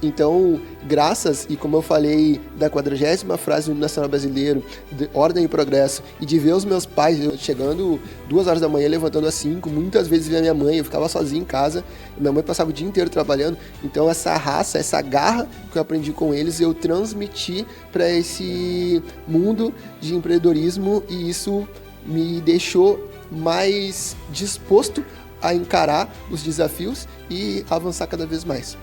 Então, graças, e como eu falei, da 40ª frase do Nacional Brasileiro, de ordem e progresso, e de ver os meus pais eu chegando 2 horas da manhã, levantando às 5, muitas vezes via minha mãe, eu ficava sozinho em casa, minha mãe passava o dia inteiro trabalhando, então essa raça, essa garra que eu aprendi com eles, eu transmiti para esse mundo de empreendedorismo, e isso me deixou mais disposto a encarar os desafios e avançar cada vez mais.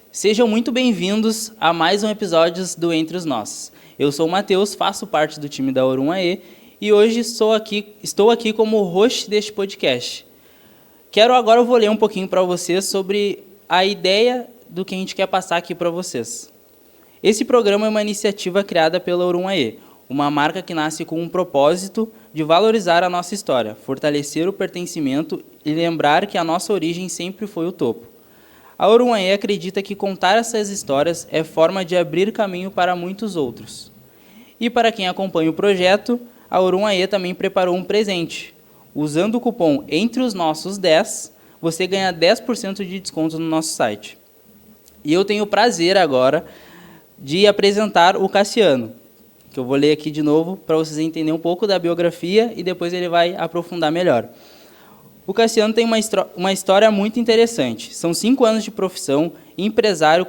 Sejam muito bem-vindos a mais um episódio do Entre os Nossos. Eu sou o Matheus, faço parte do time da Orum AE e hoje estou aqui como host deste podcast. Agora eu vou ler um pouquinho para vocês sobre a ideia do que a gente quer passar aqui para vocês. Esse programa é uma iniciativa criada pela Orum AE, uma marca que nasce com um propósito de valorizar a nossa história, fortalecer o pertencimento e lembrar que a nossa origem sempre foi o topo. A Orum AE acredita que contar essas histórias é forma de abrir caminho para muitos outros. E para quem acompanha o projeto, a Orum AE também preparou um presente. Usando o cupom Entre os Nossos 10, você ganha 10% de desconto no nosso site. E eu tenho o prazer agora de apresentar o Cassiano, que eu vou ler aqui de novo para vocês entenderem um pouco da biografia e depois ele vai aprofundar melhor. O Cassiano tem uma história muito interessante. São 5 anos de profissão, empresário,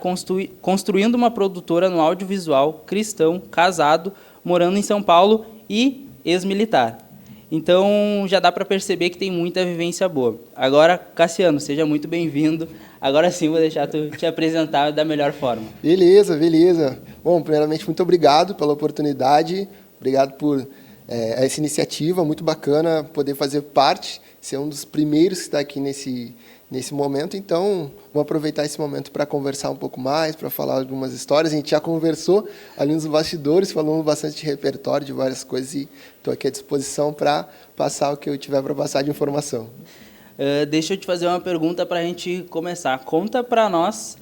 construindo uma produtora no audiovisual, cristão, casado, morando em São Paulo e ex-militar. Então, já dá para perceber que tem muita vivência boa. Agora, Cassiano, seja muito bem-vindo. Agora sim, vou deixar tu te apresentar da melhor forma. Beleza. Bom, primeiramente, muito obrigado pela oportunidade. Obrigado por essa iniciativa, muito bacana poder fazer parte, ser um dos primeiros que está aqui nesse momento. Então, vou aproveitar esse momento para conversar um pouco mais, para falar algumas histórias. A gente já conversou ali nos bastidores, falamos bastante de repertório, de várias coisas, e estou aqui à disposição para passar o que eu tiver para passar de informação. Deixa eu te fazer uma pergunta para a gente começar. Conta para nós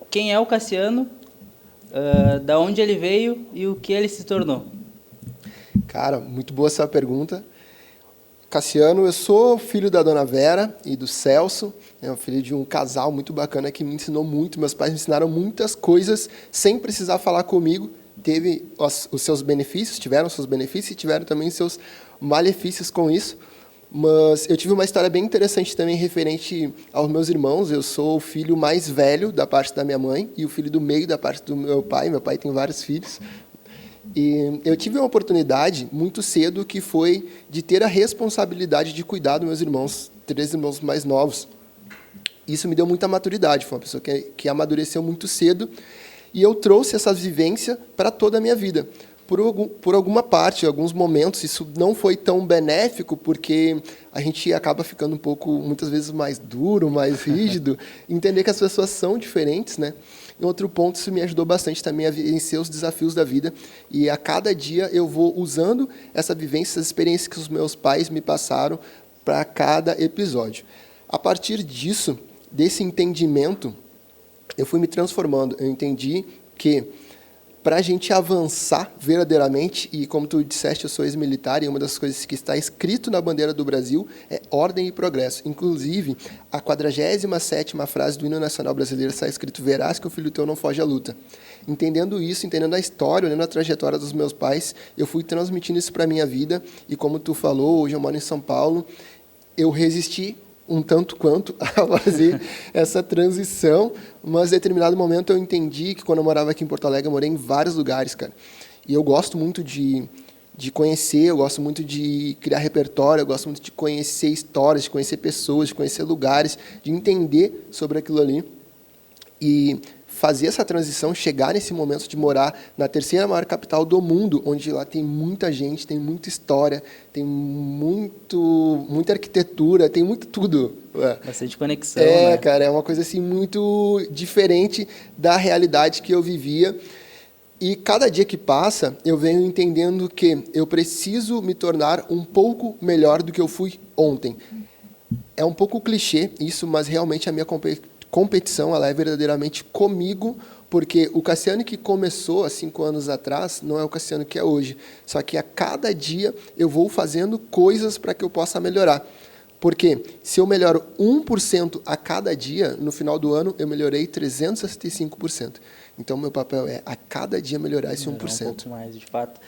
quem é o Cassiano, da onde ele veio e o que ele se tornou. Cara, muito boa essa pergunta. Cassiano, eu sou filho da Dona Vera e do Celso, filho de um casal muito bacana que me ensinou muito. Meus pais me ensinaram muitas coisas sem precisar falar comigo. Teve os seus benefícios, tiveram seus benefícios e tiveram também seus malefícios com isso. Mas eu tive uma história bem interessante também referente aos meus irmãos. Eu sou o filho mais velho da parte da minha mãe e o filho do meio da parte do meu pai. Meu pai tem vários filhos. E eu tive uma oportunidade muito cedo que foi de ter a responsabilidade de cuidar dos meus irmãos, 3 irmãos mais novos. Isso me deu muita maturidade, foi uma pessoa que amadureceu muito cedo, e eu trouxe essa vivência para toda a minha vida. Por alguma parte, em alguns momentos, isso não foi tão benéfico, porque a gente acaba ficando um pouco, muitas vezes, mais duro, mais rígido, entender que as pessoas são diferentes, né? Em outro ponto, isso me ajudou bastante também a vencer os desafios da vida, e a cada dia eu vou usando essa vivência, essas experiências que os meus pais me passaram para cada episódio. A partir disso, desse entendimento, eu fui me transformando. Eu entendi que para a gente avançar verdadeiramente, e como tu disseste, eu sou ex-militar, e uma das coisas que está escrito na bandeira do Brasil é ordem e progresso. Inclusive, a 47ª frase do hino nacional brasileiro está escrito: verás que o filho teu não foge à luta. Entendendo isso, entendendo a história, olhando a trajetória dos meus pais, eu fui transmitindo isso para a minha vida, e como tu falou, hoje eu moro em São Paulo, eu resisti um tanto quanto a fazer essa transição, mas em determinado momento eu entendi que quando eu morava aqui em Porto Alegre, eu morei em vários lugares, cara. E eu gosto muito de conhecer, eu gosto muito de criar repertório, eu gosto muito de conhecer histórias, de conhecer pessoas, de conhecer lugares, de entender sobre aquilo ali. E fazer essa transição, chegar nesse momento de morar na 3ª maior capital do mundo, onde lá tem muita gente, tem muita história, tem muita arquitetura, tem muito tudo. Bastante conexão, né? Cara, é uma coisa assim muito diferente da realidade que eu vivia. E cada dia que passa, eu venho entendendo que eu preciso me tornar um pouco melhor do que eu fui ontem. É um pouco clichê isso, mas realmente a minha competição ela é verdadeiramente comigo, Porque o Cassiano que começou há 5 anos atrás não é o Cassiano que é hoje. Só que a cada dia eu vou fazendo coisas para que eu possa melhorar. Porque se eu melhoro 1% a cada dia, no final do ano eu melhorei 365%. Então, meu papel é a cada dia melhorar esse 1%. Um pouco mais, de fato.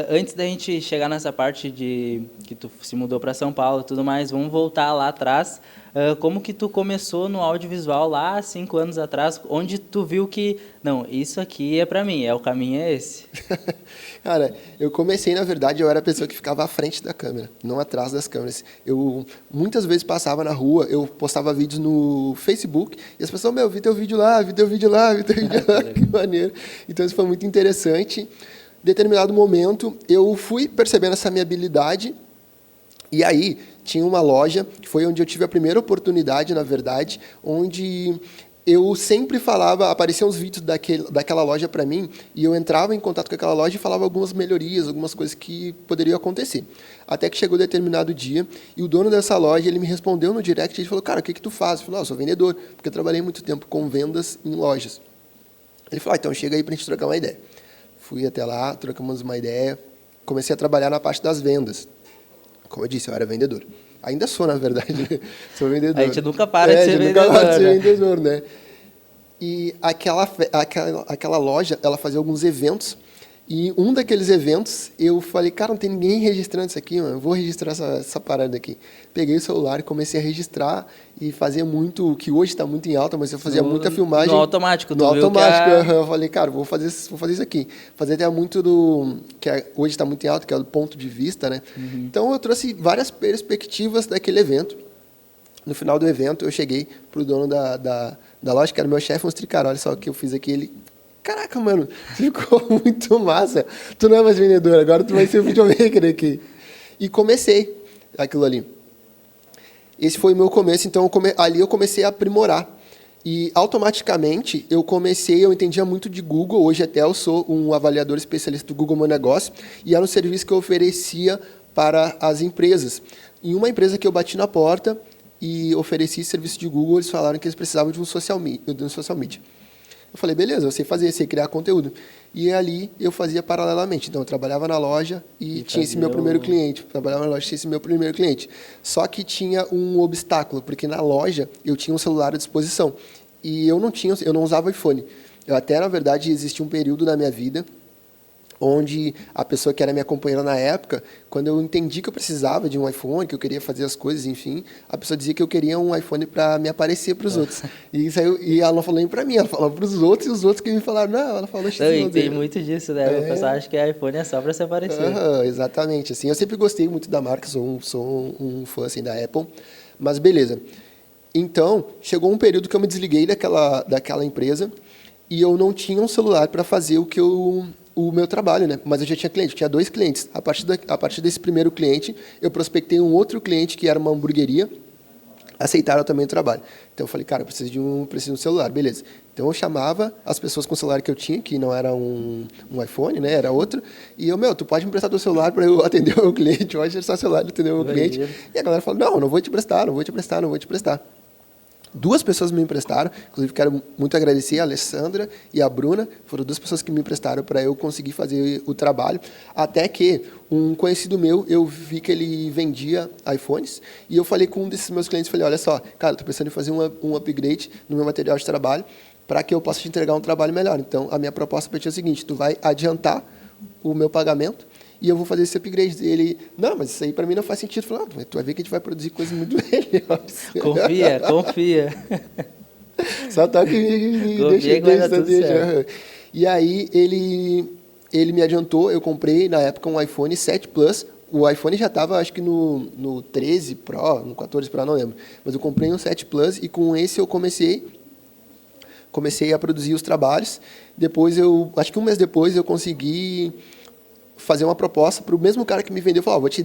Antes da gente chegar nessa parte de que tu se mudou para São Paulo e tudo mais, vamos voltar lá atrás. Como que tu começou no audiovisual lá 5 anos atrás, onde tu viu que, não, isso aqui é para mim, o caminho é esse? Cara, eu comecei, na verdade, eu era a pessoa que ficava à frente da câmera, não atrás das câmeras. Eu muitas vezes passava na rua, eu postava vídeos no Facebook, e as pessoas, vi teu vídeo lá, vi teu vídeo lá, vi teu vídeo lá, que maneiro. Então, isso foi muito interessante. Em determinado momento, eu fui percebendo essa minha habilidade, e aí tinha uma loja, que foi onde eu tive a primeira oportunidade, na verdade, onde eu sempre falava, apareciam os vídeos daquela loja para mim, e eu entrava em contato com aquela loja e falava algumas melhorias, algumas coisas que poderiam acontecer. Até que chegou determinado dia, e o dono dessa loja, ele me respondeu no direct, ele falou, cara, o que tu faz? Eu falei, eu sou vendedor, porque eu trabalhei muito tempo com vendas em lojas. Ele falou, então chega aí para a gente trocar uma ideia. Fui até lá, trocamos uma ideia, comecei a trabalhar na parte das vendas. Como eu disse, eu era vendedor. Ainda sou, na verdade. Sou vendedor. A gente nunca para de ser vendedor. Nunca para de ser vendedor, né? E aquela loja, ela fazia alguns eventos. E um daqueles eventos, eu falei, cara, não tem ninguém registrando isso aqui, mano. Eu vou registrar essa parada aqui. Peguei o celular e comecei a registrar e fazia muito, que hoje está muito em alta, mas eu fazia muita filmagem. No automático. No automático. Eu falei, cara, vou fazer isso aqui. Fazer até muito hoje está muito em alta, que é o ponto de vista, né? Uhum. Então, eu trouxe várias perspectivas daquele evento. No final do evento, eu cheguei pro dono da loja, que era meu chefe, mostrei, cara, olha só o que eu fiz aqui. Ele, caraca, mano, ficou muito massa. Tu não é mais vendedor, agora tu vai ser o videomaker aqui. E comecei aquilo ali. Esse foi o meu começo, então ali eu comecei a aprimorar. E automaticamente eu entendia muito de Google, hoje até eu sou um avaliador especialista do Google Meu Negócio, e era um serviço que eu oferecia para as empresas. Em uma empresa que eu bati na porta e ofereci serviço de Google, eles falaram que eles precisavam de um social media. Eu falei, beleza, eu sei fazer, sei criar conteúdo. E ali eu fazia paralelamente. Então, eu trabalhava na loja e tinha esse meu primeiro cliente. Trabalhava na loja e tinha esse meu primeiro cliente. Só que tinha um obstáculo, porque na loja eu tinha um celular à disposição. E eu não usava iPhone. Até, na verdade, existia um período na minha vida onde a pessoa que era minha companheira na época, quando eu entendi que eu precisava de um iPhone, que eu queria fazer as coisas, enfim, a pessoa dizia que eu queria um iPhone para me aparecer para os outros. E ela não falou nem para mim, ela falou para os outros, e os outros que me falaram, não, ela falou... Não, tem muito disso, né? O pessoal acha que iPhone é só para se aparecer. Exatamente. Assim, eu sempre gostei muito da marca, sou um fã assim, da Apple, mas beleza. Então, chegou um período que eu me desliguei daquela empresa e eu não tinha um celular para fazer o meu trabalho, né? Mas eu já tinha cliente, eu tinha 2 clientes. A partir desse primeiro cliente, eu prospectei um outro cliente que era uma hamburgueria, aceitaram também o trabalho. Então eu falei, cara, eu preciso de um celular, beleza. Então eu chamava as pessoas com o celular que eu tinha, que não era um iPhone, né? Era outro, e eu, tu pode me emprestar teu celular para eu atender o meu cliente, pode emprestar o celular para atender o meu cliente. E a galera falou, não vou te emprestar. 2 pessoas me emprestaram, inclusive quero muito agradecer a Alessandra e a Bruna, foram 2 pessoas que me emprestaram para eu conseguir fazer o trabalho, até que um conhecido meu, eu vi que ele vendia iPhones, e eu falei com um desses meus clientes, falei, olha só, cara, estou pensando em fazer um upgrade no meu material de trabalho, para que eu possa te entregar um trabalho melhor. Então, a minha proposta para ti é o seguinte, tu vai adiantar o meu pagamento, e eu vou fazer esse upgrade. E ele, não, mas isso aí para mim não faz sentido. Eu falei, tu vai ver que a gente vai produzir coisas muito melhores. Confia. Só toque e deixa. E aí ele me adiantou, eu comprei na época um iPhone 7 Plus. O iPhone já estava, acho que no 13 Pro, no 14 Pro, não lembro. Mas eu comprei um 7 Plus e com esse eu comecei a produzir os trabalhos. Depois acho que um mês depois eu consegui fazer uma proposta para o mesmo cara que me vendeu, falou, vou te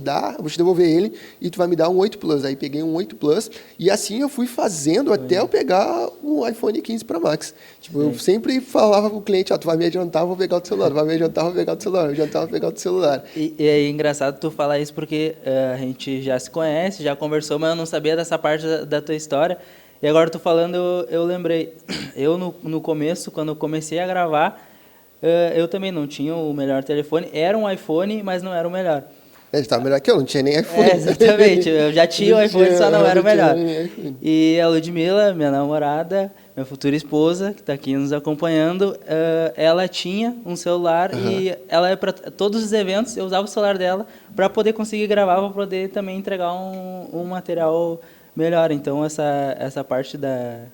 devolver ele e tu vai me dar um 8 Plus. Aí peguei um 8 Plus e assim eu fui fazendo até eu pegar o iPhone 15 Pro Max. Tipo, eu sempre falava para o cliente, tu vai me adiantar, eu vou pegar o teu celular, vai me adiantar, eu vou pegar o teu celular, vou pegar o teu celular. E é engraçado tu falar isso porque a gente já se conhece, já conversou, mas eu não sabia dessa parte da tua história. E agora tu falando, eu lembrei. Eu, no começo, quando eu comecei a gravar, eu também não tinha o melhor telefone. Era um iPhone, mas não era o melhor. Ele estava melhor que eu, não tinha nem iPhone. Exatamente. Eu já tinha o iPhone, só não era o melhor. iPhone. E a Ludmilla, minha namorada, minha futura esposa, que está aqui nos acompanhando, ela tinha um celular e ela ia para todos os eventos, eu usava o celular dela para poder conseguir gravar, para poder também entregar um material melhor. Então, essa parte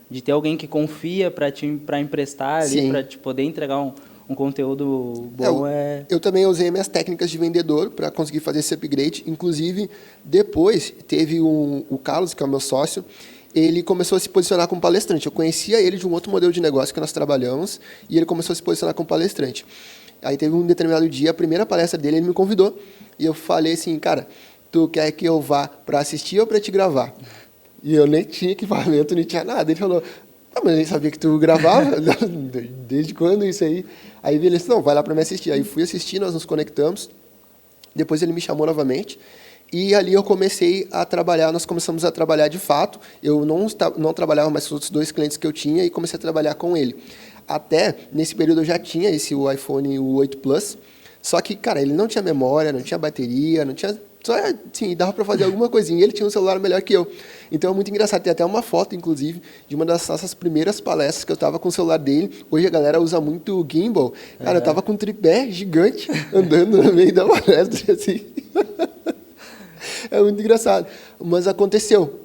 de ter alguém que confia para emprestar ali, para te poder entregar um conteúdo bom Eu também usei minhas técnicas de vendedor para conseguir fazer esse upgrade. Inclusive, depois teve o Carlos, que é o meu sócio, ele começou a se posicionar como palestrante. Eu conhecia ele de um outro modelo de negócio que nós trabalhamos e ele começou a se posicionar como palestrante. Aí teve um determinado dia, a primeira palestra dele, ele me convidou e eu falei assim, cara, tu quer que eu vá para assistir ou para te gravar? E eu nem tinha equipamento, nem tinha nada. Ele falou, mas eu nem sabia que tu gravava, desde quando isso aí? Aí ele disse, não, vai lá para me assistir. Aí fui assistir, nós nos conectamos, depois ele me chamou novamente, e ali eu comecei a trabalhar, nós começamos a trabalhar de fato, eu não trabalhava mais com os outros 2 clientes que eu tinha, e comecei a trabalhar com ele. Até, nesse período eu já tinha o iPhone o 8 Plus, só que, cara, ele não tinha memória, não tinha bateria, não tinha... Só, assim, dava para fazer alguma coisinha. E ele tinha um celular melhor que eu. Então é muito engraçado. Tem até uma foto, inclusive, de uma das nossas primeiras palestras que eu estava com o celular dele. Hoje a galera usa muito o gimbal. Cara, eu estava com um tripé gigante andando no meio da palestra, assim. É muito engraçado. Mas aconteceu.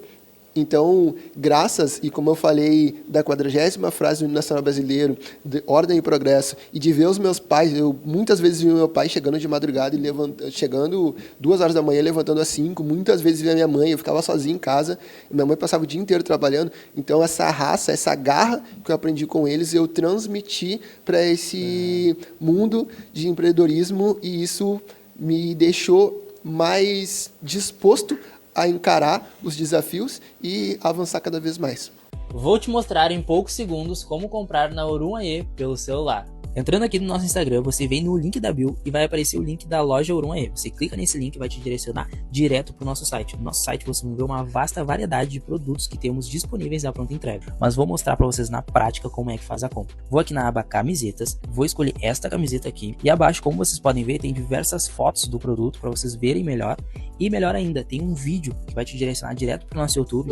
Então, graças, e como eu falei, da 40ª frase do hino nacional brasileiro, de ordem e progresso, e de ver os meus pais, eu muitas vezes vi meu pai chegando de madrugada, e chegando 2 horas da manhã, levantando às 5, muitas vezes vi a minha mãe, eu ficava sozinho em casa, e minha mãe passava o dia inteiro trabalhando, então essa raça, essa garra que eu aprendi com eles, eu transmiti para esse mundo de empreendedorismo, e isso me deixou mais disposto a encarar os desafios e avançar cada vez mais. Vou te mostrar em poucos segundos como comprar na Orum.ae pelo celular. Entrando aqui no nosso Instagram, você vem no link da bio e vai aparecer o link da loja Orum.ae. Você clica nesse link e vai te direcionar direto para o nosso site. No nosso site você vai ver uma vasta variedade de produtos que temos disponíveis à pronta entrega. Mas vou mostrar para vocês na prática como é que faz a compra. Vou aqui na aba camisetas, vou escolher esta camiseta aqui e abaixo, como vocês podem ver, tem diversas fotos do produto para vocês verem melhor. E melhor ainda, tem um vídeo que vai te direcionar direto para o nosso YouTube.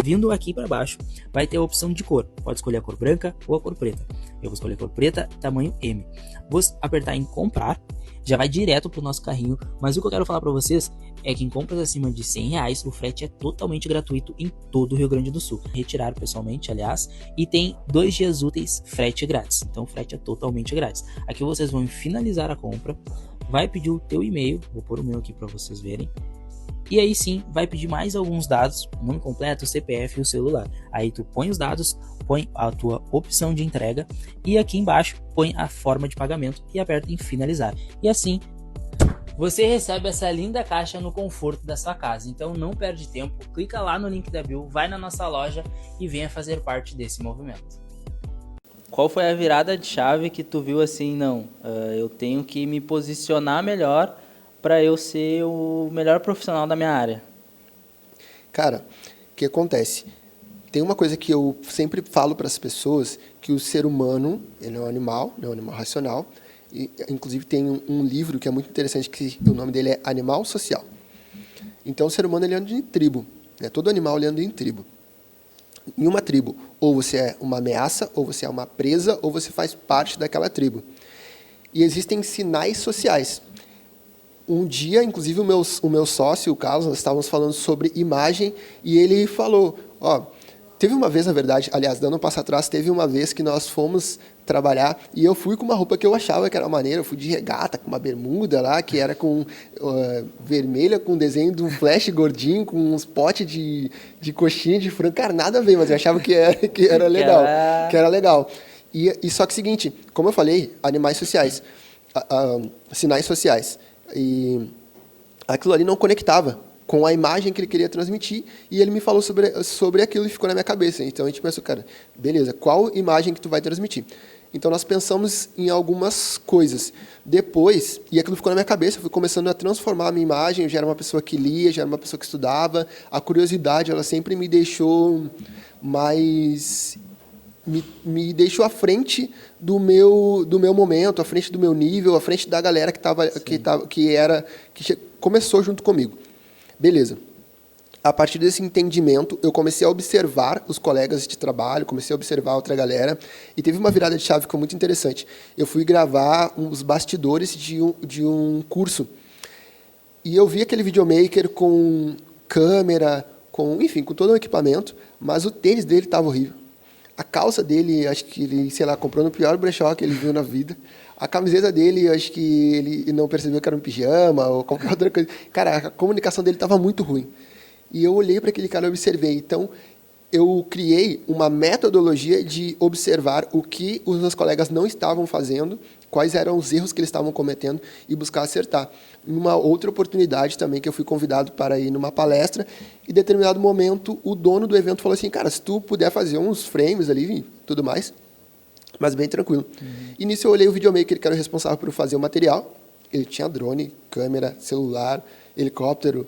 Vindo aqui para baixo, vai ter a opção de cor. Pode escolher a cor branca ou a cor preta. Eu vou escolher a cor preta, tamanho M. Vou apertar em comprar, já vai direto para o nosso carrinho. Mas o que eu quero falar para vocês é que em compras acima de R$100, o frete é totalmente gratuito em todo o Rio Grande do Sul. Retirar pessoalmente, aliás, e tem 2 dias úteis frete grátis. Então o frete é totalmente grátis. Aqui vocês vão finalizar a compra, vai pedir o teu e-mail, vou pôr o meu aqui para vocês verem. E aí sim, vai pedir mais alguns dados, o nome completo, o CPF e o celular. Aí tu põe os dados, põe a tua opção de entrega e aqui embaixo põe a forma de pagamento e aperta em finalizar. E assim, você recebe essa linda caixa no conforto da sua casa. Então não perde tempo, clica lá no link da bio, vai na nossa loja e venha fazer parte desse movimento. Qual foi a virada de chave que tu viu assim, não, eu tenho que me posicionar melhor para eu ser o melhor profissional da minha área? Cara, o que acontece? Tem uma coisa que eu sempre falo para as pessoas, que o ser humano, ele é um animal racional, e, inclusive tem um livro que é muito interessante, que o nome dele é Animal Social. Então, o ser humano ele anda em tribo, né? Todo animal ele anda em tribo. Em uma tribo, ou você é uma ameaça, ou você é uma presa, ou você faz parte daquela tribo. E existem sinais sociais. Um dia, inclusive, o meu sócio, o Carlos, nós estávamos falando sobre imagem, e ele falou, teve uma vez, na verdade, aliás, dando um passo atrás, teve uma vez que nós fomos trabalhar, e eu fui com uma roupa que eu achava que era maneira, eu fui de regata, com uma bermuda lá, que era com vermelha, com desenho de um flash gordinho, com uns potes de coxinha de frango, cara, nada a ver, mas eu achava que era legal, que era legal. E só que é o seguinte, como eu falei, animais sociais, sinais sociais, e aquilo ali não conectava com a imagem que ele queria transmitir, e ele me falou sobre aquilo e ficou na minha cabeça. Então a gente pensou, cara, beleza, qual imagem que tu vai transmitir? Então, nós pensamos em algumas coisas. Depois, e aquilo ficou na minha cabeça, eu fui começando a transformar a minha imagem, eu já era uma pessoa que lia, já era uma pessoa que estudava. A curiosidade, ela sempre me deixou mais... Me deixou à frente do meu momento, à frente do meu nível, à frente da galera que começou junto comigo. Beleza. A partir desse entendimento, eu comecei a observar os colegas de trabalho, comecei a observar outra galera, e teve uma virada de chave que foi muito interessante. Eu fui gravar os bastidores de um curso, e eu vi aquele videomaker com câmera, enfim, com todo o equipamento, mas o tênis dele estava horrível. A calça dele, acho que ele, sei lá, comprou no pior brechó que ele viu na vida. A camiseta dele, acho que ele não percebeu que era um pijama ou qualquer outra coisa. Cara, a comunicação dele estava muito ruim. E eu olhei para aquele cara e observei. Então, eu criei uma metodologia de observar o que os meus colegas não estavam fazendo, quais eram os erros que eles estavam cometendo e buscar acertar. Em uma outra oportunidade também, que eu fui convidado para ir numa palestra, e em determinado momento o dono do evento falou assim, cara, se tu puder fazer uns frames ali, tudo mais, mas bem tranquilo. E nisso eu olhei o videomaker, que era o responsável por fazer o material. Ele tinha drone, câmera, celular, helicóptero,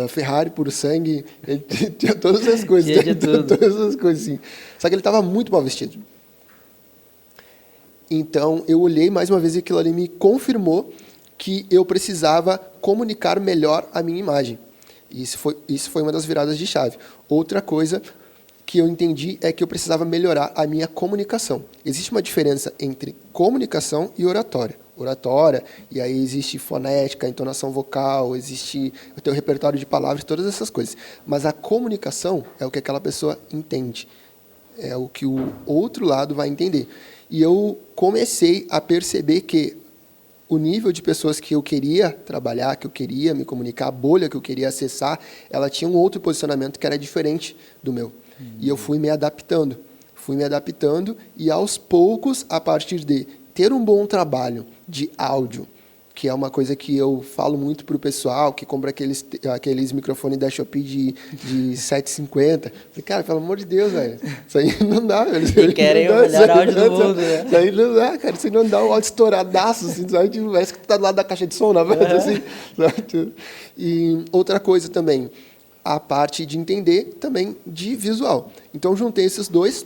Ferrari por sangue, ele tinha todas as coisas. Todas as coisas, sim. Só que ele estava muito mal vestido. Então, eu olhei mais uma vez e aquilo ali me confirmou que eu precisava comunicar melhor a minha imagem. E isso foi uma das viradas de chave. Outra coisa que eu entendi é que eu precisava melhorar a minha comunicação. Existe uma diferença entre comunicação e oratória. Oratória, e aí existe fonética, entonação vocal, existe o teu repertório de palavras, todas essas coisas. Mas a comunicação é o que aquela pessoa entende. É o que o outro lado vai entender. E eu comecei a perceber que o nível de pessoas que eu queria trabalhar, que eu queria me comunicar, a bolha que eu queria acessar, ela tinha um outro posicionamento que era diferente do meu. E eu fui me adaptando e aos poucos, a partir de ter um bom trabalho de áudio, que é uma coisa que eu falo muito para o pessoal que compra aqueles microfones da Shopee de 750. Falei, cara, pelo amor de Deus, velho, isso aí não dá, velho. E querem o melhor áudio do mundo, né? Isso aí não dá, cara, isso aí não dá um áudio estouradaço, assim, sabe? Tipo, parece que tu tá do lado da caixa de som, na verdade, assim. Sabe? E outra coisa também, a parte de entender também de visual. Então, juntei esses dois,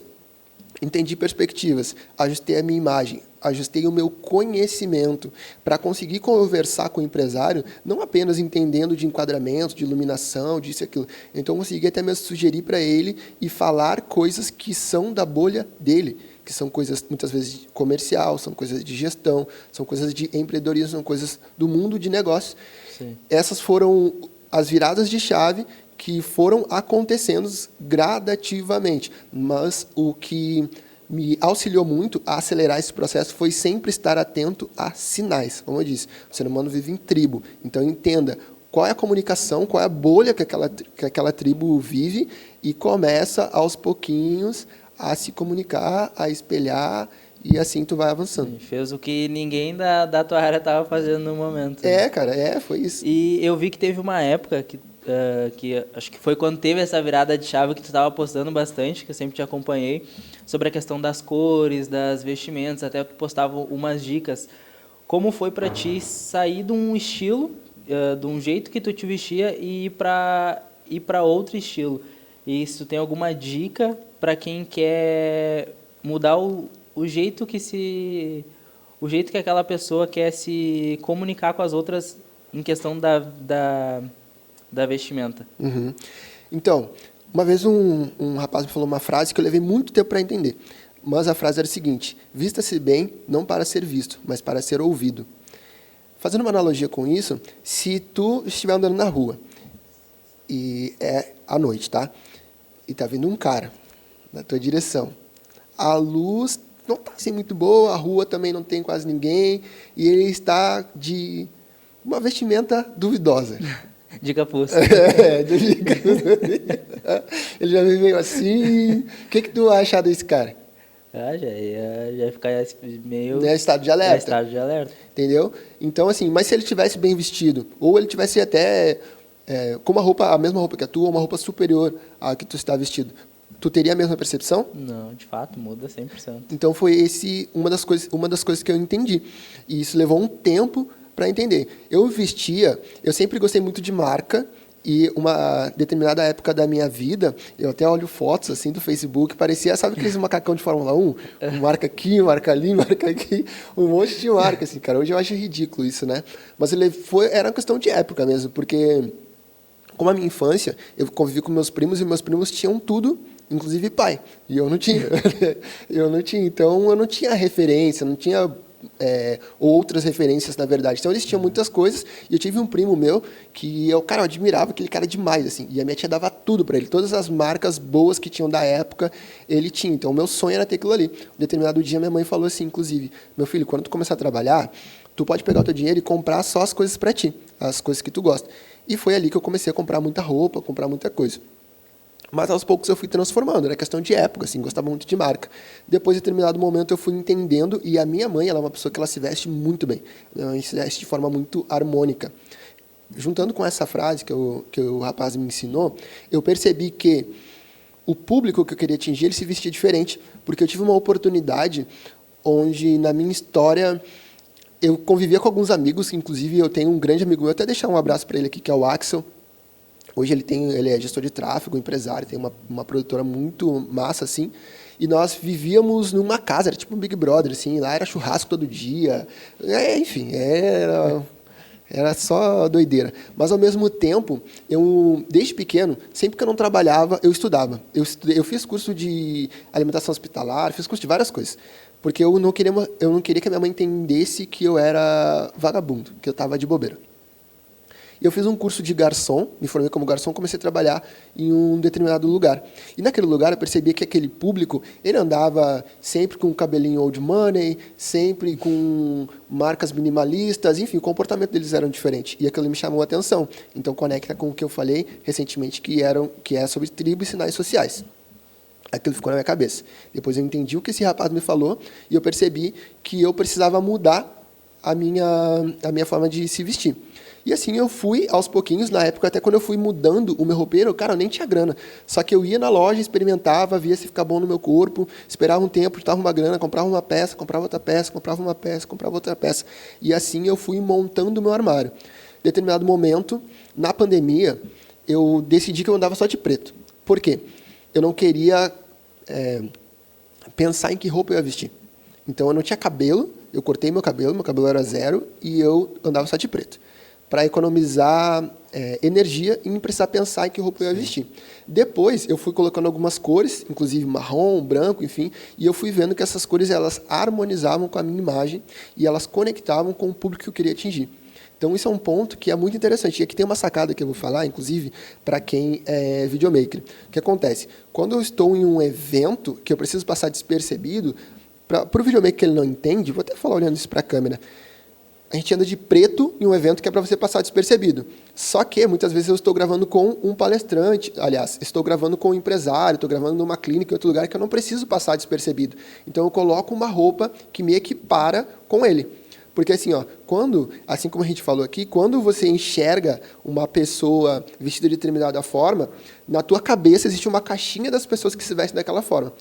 entendi perspectivas, ajustei a minha imagem, ajustei o meu conhecimento para conseguir conversar com o empresário, não apenas entendendo de enquadramento, de iluminação, disso e aquilo. Então, eu consegui até mesmo sugerir para ele e falar coisas que são da bolha dele, que são coisas, muitas vezes, comercial, são coisas de gestão, são coisas de empreendedorismo, são coisas do mundo de negócios. Sim. Essas foram as viradas de chave que foram acontecendo gradativamente, mas o que me auxiliou muito a acelerar esse processo foi sempre estar atento a sinais. Como eu disse, o ser humano vive em tribo, então entenda qual é a comunicação, qual é a bolha que aquela tribo vive e começa aos pouquinhos a se comunicar, a espelhar, e assim tu vai avançando. Sim, fez o que ninguém da tua área estava fazendo no momento. Né? Cara, foi isso. E eu vi que teve uma época que acho que foi quando teve essa virada de chave que tu estava postando bastante, que eu sempre te acompanhei, sobre a questão das cores, das vestimentas, até tu postava umas dicas. Como foi para ti sair de um estilo, de um jeito que tu te vestia e ir para outro estilo? E se tu tem alguma dica para quem quer mudar o jeito que aquela pessoa quer se comunicar com as outras em questão da vestimenta. Uhum. Então, uma vez um rapaz me falou uma frase que eu levei muito tempo para entender, mas a frase era o seguinte: vista-se bem não para ser visto, mas para ser ouvido. Fazendo uma analogia com isso, se tu estiver andando na rua, e é à noite, tá? E tá vindo um cara na tua direção, a luz não está assim muito boa, a rua também não tem quase ninguém, e ele está de uma vestimenta duvidosa. De capuz. Ele já me veio assim. O que tu acha desse cara? Já ia ficar meio... Estado de alerta. Estado de alerta. Entendeu? Então, assim, mas se ele tivesse bem vestido, ou ele tivesse até com a mesma roupa que a tua, uma roupa superior à que tu está vestido, Tu teria a mesma percepção? Não, de fato, muda 100%. Então foi uma das coisas que eu entendi. E isso levou um tempo para entender. Eu sempre gostei muito de marca, e uma determinada época da minha vida, eu até olho fotos assim do Facebook, parecia, sabe aqueles macacão de Fórmula 1? Marca aqui, marca ali, marca aqui, um monte de marca, assim, cara. Hoje eu acho ridículo isso, né? Mas era uma questão de época mesmo, porque como a minha infância, eu convivi com meus primos, e meus primos tinham tudo, inclusive pai, e eu não tinha. Então eu não tinha referência, não tinha outras referências, na verdade. Então eles tinham muitas coisas, e eu tive um primo meu que eu admirava aquele cara demais, assim, e a minha tia dava tudo para ele, todas as marcas boas que tinham da época, ele tinha. Então o meu sonho era ter aquilo ali. Um determinado dia minha mãe falou assim, inclusive: meu filho, quando tu começar a trabalhar, tu pode pegar o teu dinheiro e comprar só as coisas para ti, as coisas que tu gosta. E foi ali que eu comecei a comprar muita roupa, comprar muita coisa. Mas aos poucos eu fui transformando, era questão de época, assim, gostava muito de marca. Depois, em determinado momento, eu fui entendendo, e a minha mãe, ela é uma pessoa que ela se veste muito bem, ela se veste de forma muito harmônica. Juntando com essa frase que o rapaz me ensinou, eu percebi que o público que eu queria atingir, ele se vestia diferente, porque eu tive uma oportunidade onde, na minha história, eu convivia com alguns amigos, inclusive eu tenho um grande amigo meu, até deixar um abraço para ele aqui, que é o Axel. Hoje ele é gestor de tráfego, empresário, tem uma produtora muito massa, assim. E nós vivíamos numa casa, era tipo um Big Brother, assim. Lá era churrasco todo dia. Enfim, era só doideira. Mas, ao mesmo tempo, eu, desde pequeno, sempre que eu não trabalhava, eu estudava. Eu fiz curso de alimentação hospitalar, fiz curso de várias coisas. Porque eu não queria que a minha mãe entendesse que eu era vagabundo, que eu estava de bobeira. E eu fiz um curso de garçom, me formei como garçom, comecei a trabalhar em um determinado lugar. E naquele lugar eu percebia que aquele público, ele andava sempre com cabelinho old money, sempre com marcas minimalistas, enfim, o comportamento deles era diferente. E aquilo me chamou a atenção. Então conecta com o que eu falei recentemente, que é sobre tribo e sinais sociais. Aquilo ficou na minha cabeça. Depois eu entendi o que esse rapaz me falou e eu percebi que eu precisava mudar a minha forma de se vestir. E assim eu fui, aos pouquinhos, na época, até quando eu fui mudando o meu roupeiro, cara, eu nem tinha grana. Só que eu ia na loja, experimentava, via se ficar bom no meu corpo, esperava um tempo, juntava uma grana, comprava uma peça, comprava outra peça, comprava uma peça, comprava outra peça. E assim eu fui montando o meu armário. Em determinado momento, na pandemia, eu decidi que eu andava só de preto. Por quê? Eu não queria pensar em que roupa eu ia vestir. Então eu não tinha cabelo, eu cortei meu cabelo era zero, e eu andava só de preto, para economizar energia e não precisar pensar em que roupa eu ia vestir. Depois, eu fui colocando algumas cores, inclusive marrom, branco, enfim, e eu fui vendo que essas cores elas harmonizavam com a minha imagem e elas conectavam com o público que eu queria atingir. Então, isso é um ponto que é muito interessante. E aqui tem uma sacada que eu vou falar, inclusive, para quem é videomaker. O que acontece? Quando eu estou em um evento que eu preciso passar despercebido, para o videomaker que ele não entende, vou até falar olhando isso para a câmera, a gente anda de preto em um evento que é para você passar despercebido. Só que, muitas vezes, eu estou gravando com um palestrante, aliás, estou gravando com um empresário, estou gravando numa clínica em outro lugar que eu não preciso passar despercebido. Então, eu coloco uma roupa que me equipara com ele. Porque, assim, assim como a gente falou aqui, quando você enxerga uma pessoa vestida de determinada forma, na tua cabeça existe uma caixinha das pessoas que se vestem daquela forma.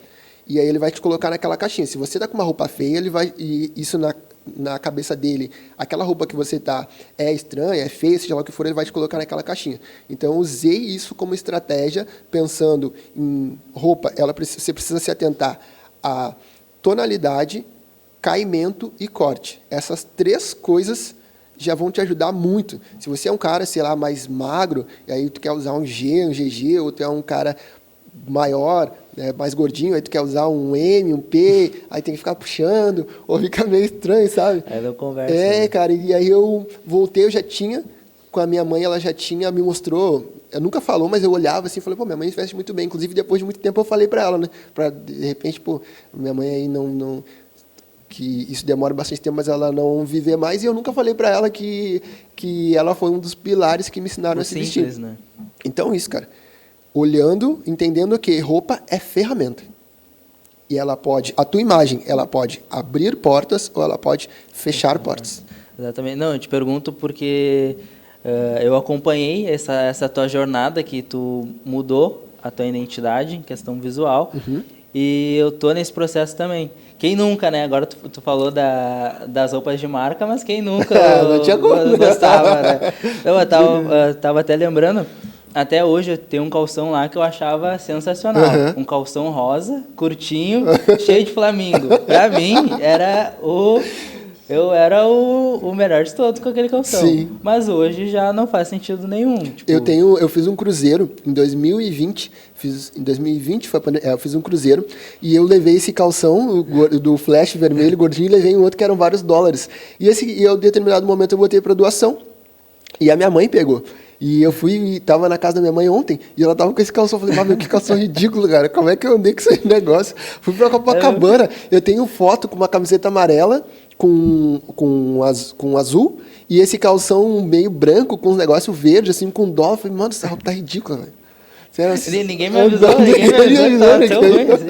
E aí ele vai te colocar naquela caixinha. Se você está com uma roupa feia, ele vai, e isso na cabeça dele, aquela roupa que você está é estranha, é feia, seja lá o que for, ele vai te colocar naquela caixinha. Então, eu usei isso como estratégia, pensando em roupa. Você precisa se atentar à tonalidade, caimento e corte. Essas 3 coisas já vão te ajudar muito. Se você é um cara, sei lá, mais magro, e aí tu quer usar um G, um GG, ou tu é um cara maior, mais gordinho, aí tu quer usar um M, um P, aí tem que ficar puxando, ou fica meio estranho, sabe? Aí não conversa. Né? Cara, e aí eu voltei, eu já tinha, com a minha mãe, ela já tinha, me mostrou, eu nunca falou, mas eu olhava assim, falei, pô, minha mãe se veste muito bem, inclusive depois de muito tempo eu falei para ela, né, para de repente, pô, minha mãe aí não que isso demora bastante tempo, mas ela não viver mais, e eu nunca falei para ela que ela foi um dos pilares que me ensinaram a se vestir. Né? Então, isso, cara. Olhando, entendendo que roupa é ferramenta. E a tua imagem, ela pode abrir portas ou ela pode fechar portas. Exatamente. Não, eu te pergunto porque eu acompanhei essa tua jornada que tu mudou a tua identidade em questão visual. E eu tô nesse processo também. Quem nunca, né? Agora tu falou das roupas de marca, mas quem nunca Não tinha como. gostava, né? Eu tava até lembrando, até hoje eu tenho um calção lá que eu achava sensacional. Um calção rosa, curtinho, cheio de flamingo. Pra mim, eu era o melhor de todos com aquele calção. Sim. Mas hoje já não faz sentido nenhum. Tipo, Eu fiz um cruzeiro em 2020. Eu fiz um cruzeiro e eu levei esse calção do flash vermelho, gordinho, e levei um outro que eram vários dólares. E em determinado momento eu botei para doação. E a minha mãe pegou. E eu tava na casa da minha mãe ontem, e ela tava com esse calção. Eu falei, meu, que calção ridículo, cara. Como é que eu andei com esse negócio? Fui pra Copacabana. Eu tenho foto com uma camiseta amarela, com azul, e esse calção meio branco, com uns negócios verdes, assim, com dólar. Eu falei, mano, essa roupa tá ridícula, velho. Ninguém me avisou, ninguém me avisou que tava tão ruim assim.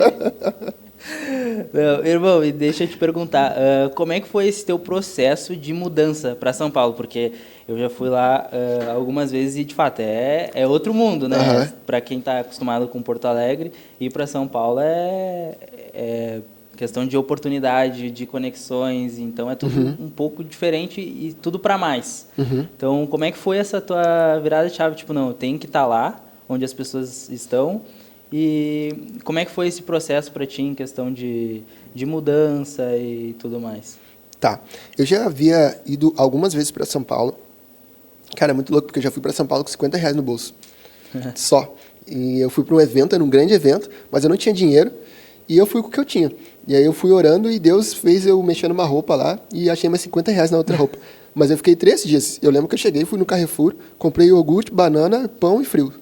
Não, irmão, e deixa eu te perguntar, como é que foi esse teu processo de mudança para São Paulo? Porque eu já fui lá algumas vezes e, de fato, é outro mundo, né? Para quem está acostumado com Porto Alegre, ir para São Paulo é questão de oportunidade, de conexões, então é tudo um pouco diferente e tudo para mais. Então, como é que foi essa tua virada de chave? Tipo, não, eu tenho que estar lá, onde as pessoas estão. E como é que foi esse processo para ti em questão de mudança e tudo mais? Tá. Eu já havia ido algumas vezes para São Paulo. Cara, é muito louco, porque eu já fui para São Paulo com R$50 no bolso. Só. E eu fui para um evento, era um grande evento, mas eu não tinha dinheiro. E eu fui com o que eu tinha. E aí eu fui orando e Deus fez eu mexer numa roupa lá e achei mais R$50 na outra roupa. Mas eu fiquei 3 dias. Eu lembro que eu cheguei, fui no Carrefour, comprei iogurte, banana, pão e frios.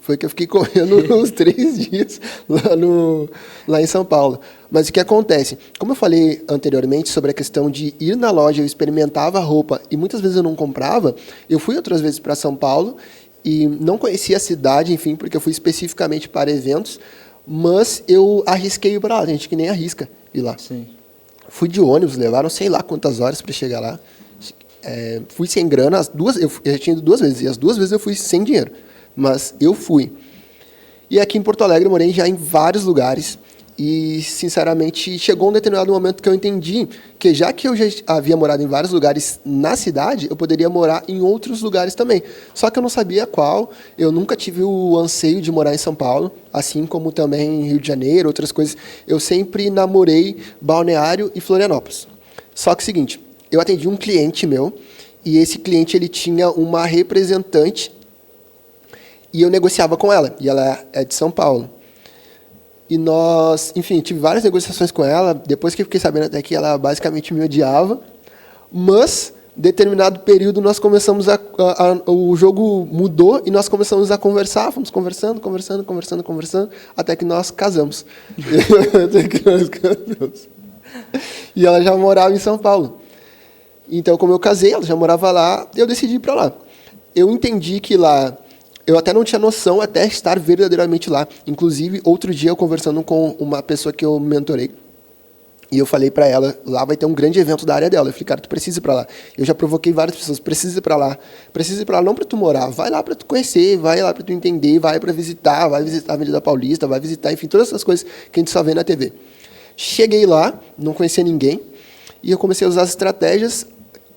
Foi que eu fiquei correndo uns 3 dias lá em São Paulo. Mas o que acontece? Como eu falei anteriormente sobre a questão de ir na loja, eu experimentava a roupa e muitas vezes eu não comprava, eu fui outras vezes para São Paulo e não conhecia a cidade, enfim, porque eu fui especificamente para eventos, mas eu arrisquei ir para lá, gente que nem arrisca ir lá. Sim. Fui de ônibus, levaram sei lá quantas horas para chegar lá. Fui sem grana, eu já tinha ido 2 vezes, e as 2 vezes eu fui sem dinheiro. Mas eu fui. E aqui em Porto Alegre eu morei já em vários lugares e, sinceramente, chegou um determinado momento que eu entendi que, já que eu já havia morado em vários lugares na cidade, eu poderia morar em outros lugares também. Só que eu não sabia qual, eu nunca tive o anseio de morar em São Paulo, assim como também em Rio de Janeiro, outras coisas. Eu sempre namorei Balneário e Florianópolis. Só que é o seguinte, eu atendi um cliente meu e esse cliente ele tinha uma representante e eu negociava com ela, e ela é de São Paulo. E nós, enfim, tive várias negociações com ela, depois que eu fiquei sabendo até que ela basicamente me odiava, mas, determinado período, nós começamos o jogo mudou e nós começamos a conversar, fomos conversando, até que nós casamos. E ela já morava em São Paulo. Então, como eu casei, ela já morava lá, eu decidi ir para lá. Eu entendi que lá eu até não tinha noção até estar verdadeiramente lá. Inclusive, outro dia, eu conversando com uma pessoa que eu mentorei, e eu falei para ela, lá vai ter um grande evento da área dela. Eu falei, cara, tu precisa ir para lá. Eu já provoquei várias pessoas, precisa ir para lá. Precisa ir para lá não para tu morar, vai lá para tu conhecer, vai lá para tu entender, vai para visitar, vai visitar a Avenida Paulista, vai visitar, enfim, todas essas coisas que a gente só vê na TV. Cheguei lá, não conhecia ninguém, e eu comecei a usar as estratégias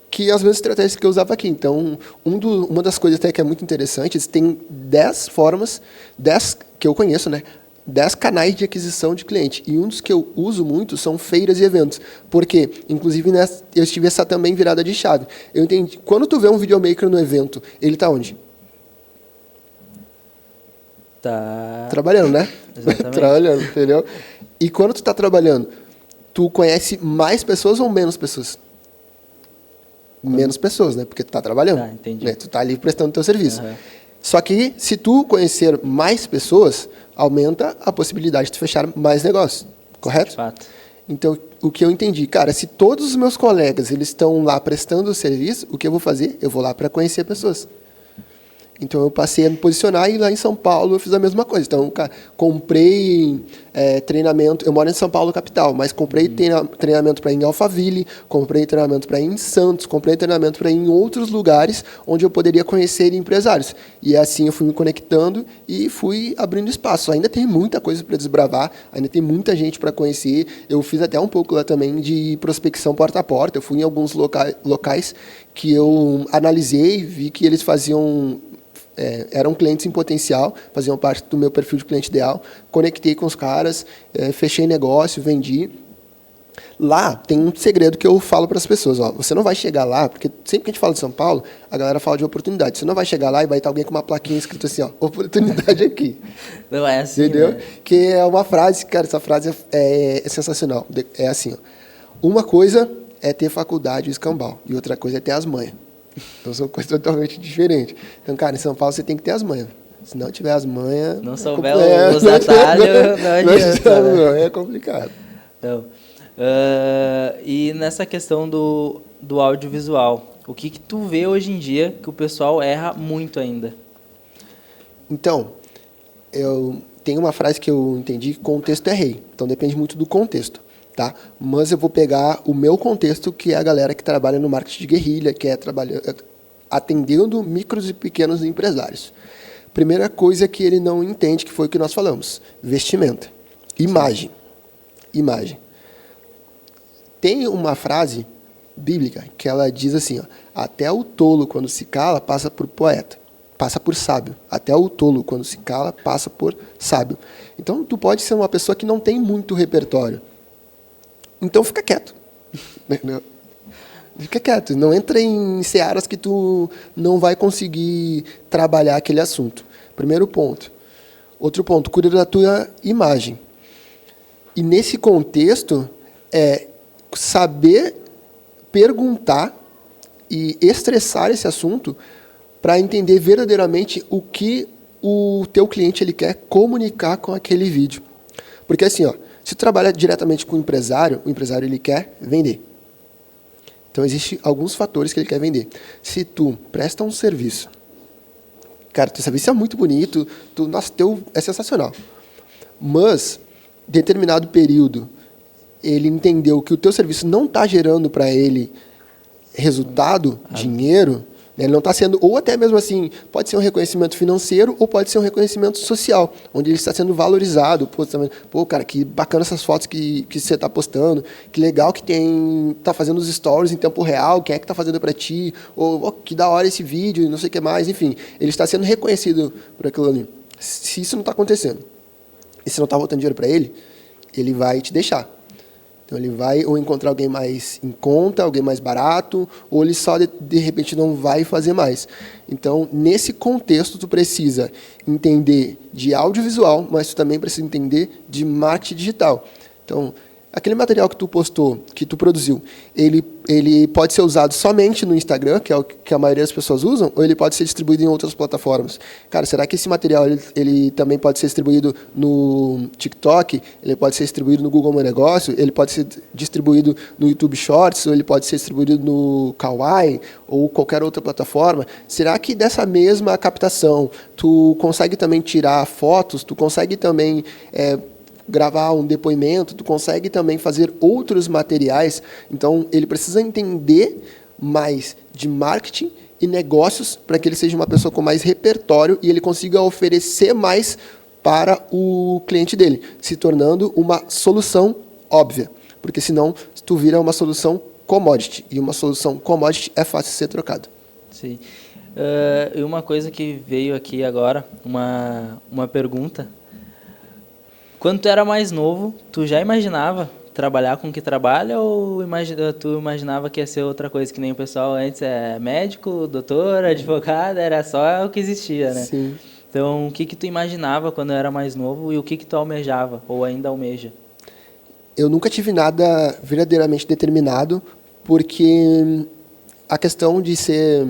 que as mesmas estratégias que eu usava aqui. Então, uma das coisas até que é muito interessante, tem 10 formas, 10 que eu conheço, né? 10 canais de aquisição de cliente. E um dos que eu uso muito são feiras e eventos. Porque, inclusive, eu tive essa também virada de chave. Eu entendi. Quando tu vê um videomaker no evento, ele está onde? Tá trabalhando, né? Exatamente. Trabalhando, entendeu? E quando tu está trabalhando, tu conhece mais pessoas ou menos pessoas? Menos pessoas, né? Porque tu está trabalhando. Tá, entendi. Né? Tu está ali prestando teu serviço. Só que, se tu conhecer mais pessoas, aumenta a possibilidade de tu fechar mais negócios. Correto? De fato. Então, o que eu entendi, cara, se todos os meus colegas eles estão lá prestando o serviço, o que eu vou fazer? Eu vou lá para conhecer pessoas. Então, eu passei a me posicionar e lá em São Paulo eu fiz a mesma coisa. Então, comprei treinamento. Eu moro em São Paulo, capital, mas comprei treinamento para ir em Alphaville, comprei treinamento para ir em Santos, comprei treinamento para ir em outros lugares onde eu poderia conhecer empresários. E assim eu fui me conectando e fui abrindo espaço. Ainda tem muita coisa para desbravar, ainda tem muita gente para conhecer. Eu fiz até um pouco lá também de prospecção porta a porta. Eu fui em alguns locais que eu analisei, vi que eles faziam... eram clientes em potencial, faziam parte do meu perfil de cliente ideal, conectei com os caras, fechei negócio, vendi. Lá tem um segredo que eu falo para as pessoas, ó, você não vai chegar lá, porque sempre que a gente fala de São Paulo, a galera fala de oportunidade. Você não vai chegar lá e vai estar alguém com uma plaquinha escrita assim, ó, oportunidade aqui. Não é assim, entendeu? Né? Que é uma frase, cara, essa frase é sensacional. É assim, ó, uma coisa é ter faculdade e escambau, e outra coisa é ter as manhas. Então, são coisas totalmente diferentes. Então, cara, em São Paulo você tem que ter as manhas. Se não tiver as manhas... Não souber os atalhos, não adianta. Não, é complicado. Então, e nessa questão do audiovisual, o que tu vê hoje em dia que o pessoal erra muito ainda? Então, eu tenho uma frase que eu entendi que contexto é rei. Então, depende muito do contexto. Tá? Mas eu vou pegar o meu contexto, que é a galera que trabalha no marketing de guerrilha, que é atendendo micros e pequenos empresários. Primeira coisa que ele não entende, que foi o que nós falamos, vestimenta. Imagem. Imagem. Tem uma frase bíblica que ela diz assim, ó, até o tolo, quando se cala, passa por poeta. Passa por sábio. Até o tolo, quando se cala, passa por sábio. Então, tu pode ser uma pessoa que não tem muito repertório. Então, fica quieto. Fica quieto. Não entra em searas que tu não vai conseguir trabalhar aquele assunto. Primeiro ponto. Outro ponto, cuida da tua imagem. E nesse contexto, é saber perguntar e estressar esse assunto para entender verdadeiramente o que o teu cliente ele quer comunicar com aquele vídeo. Porque assim, ó, se tu trabalha diretamente com o empresário ele quer vender. Então, existem alguns fatores que ele quer vender. Se tu presta um serviço, cara, teu serviço é muito bonito, nossa, teu é sensacional. Mas, determinado período, ele entendeu que o teu serviço não está gerando para ele resultado, dinheiro, né? Ele não está sendo, ou até mesmo assim, pode ser um reconhecimento financeiro ou pode ser um reconhecimento social, onde ele está sendo valorizado. Pô, cara, que bacana essas fotos que você está postando, que legal que está fazendo os stories em tempo real, quem é que está fazendo para ti, ou que da hora esse vídeo, não sei o que mais, enfim. Ele está sendo reconhecido por aquilo ali. Se isso não está acontecendo, e se não está voltando dinheiro para ele vai te deixar. Então, ele vai ou encontrar alguém mais em conta, alguém mais barato, ou ele só, de repente, não vai fazer mais. Então, nesse contexto, tu precisa entender de audiovisual, mas tu também precisa entender de marketing digital. Então, aquele material que tu postou, que tu produziu, ele pode ser usado somente no Instagram, que é o que a maioria das pessoas usam, ou ele pode ser distribuído em outras plataformas? Cara, será que esse material ele também pode ser distribuído no TikTok? Ele pode ser distribuído no Google Meu Negócio? Ele pode ser distribuído no YouTube Shorts? Ou ele pode ser distribuído no Kawaii? Ou qualquer outra plataforma? Será que dessa mesma captação tu consegue também tirar fotos? Tu consegue também... gravar um depoimento, tu consegue também fazer outros materiais. Então, ele precisa entender mais de marketing e negócios para que ele seja uma pessoa com mais repertório e ele consiga oferecer mais para o cliente dele, se tornando uma solução óbvia. Porque senão, tu vira uma solução commodity. E uma solução commodity é fácil de ser trocada. Sim. E uma coisa que veio aqui agora, uma pergunta. Quando tu era mais novo, tu já imaginava trabalhar com o que trabalha ou tu imaginava que ia ser outra coisa, que nem o pessoal antes é médico, doutor, advogado, era só o que existia, né? Sim. Então, o que tu imaginava quando era mais novo e o que tu almejava ou ainda almeja? Eu nunca tive nada verdadeiramente determinado, porque a questão de ser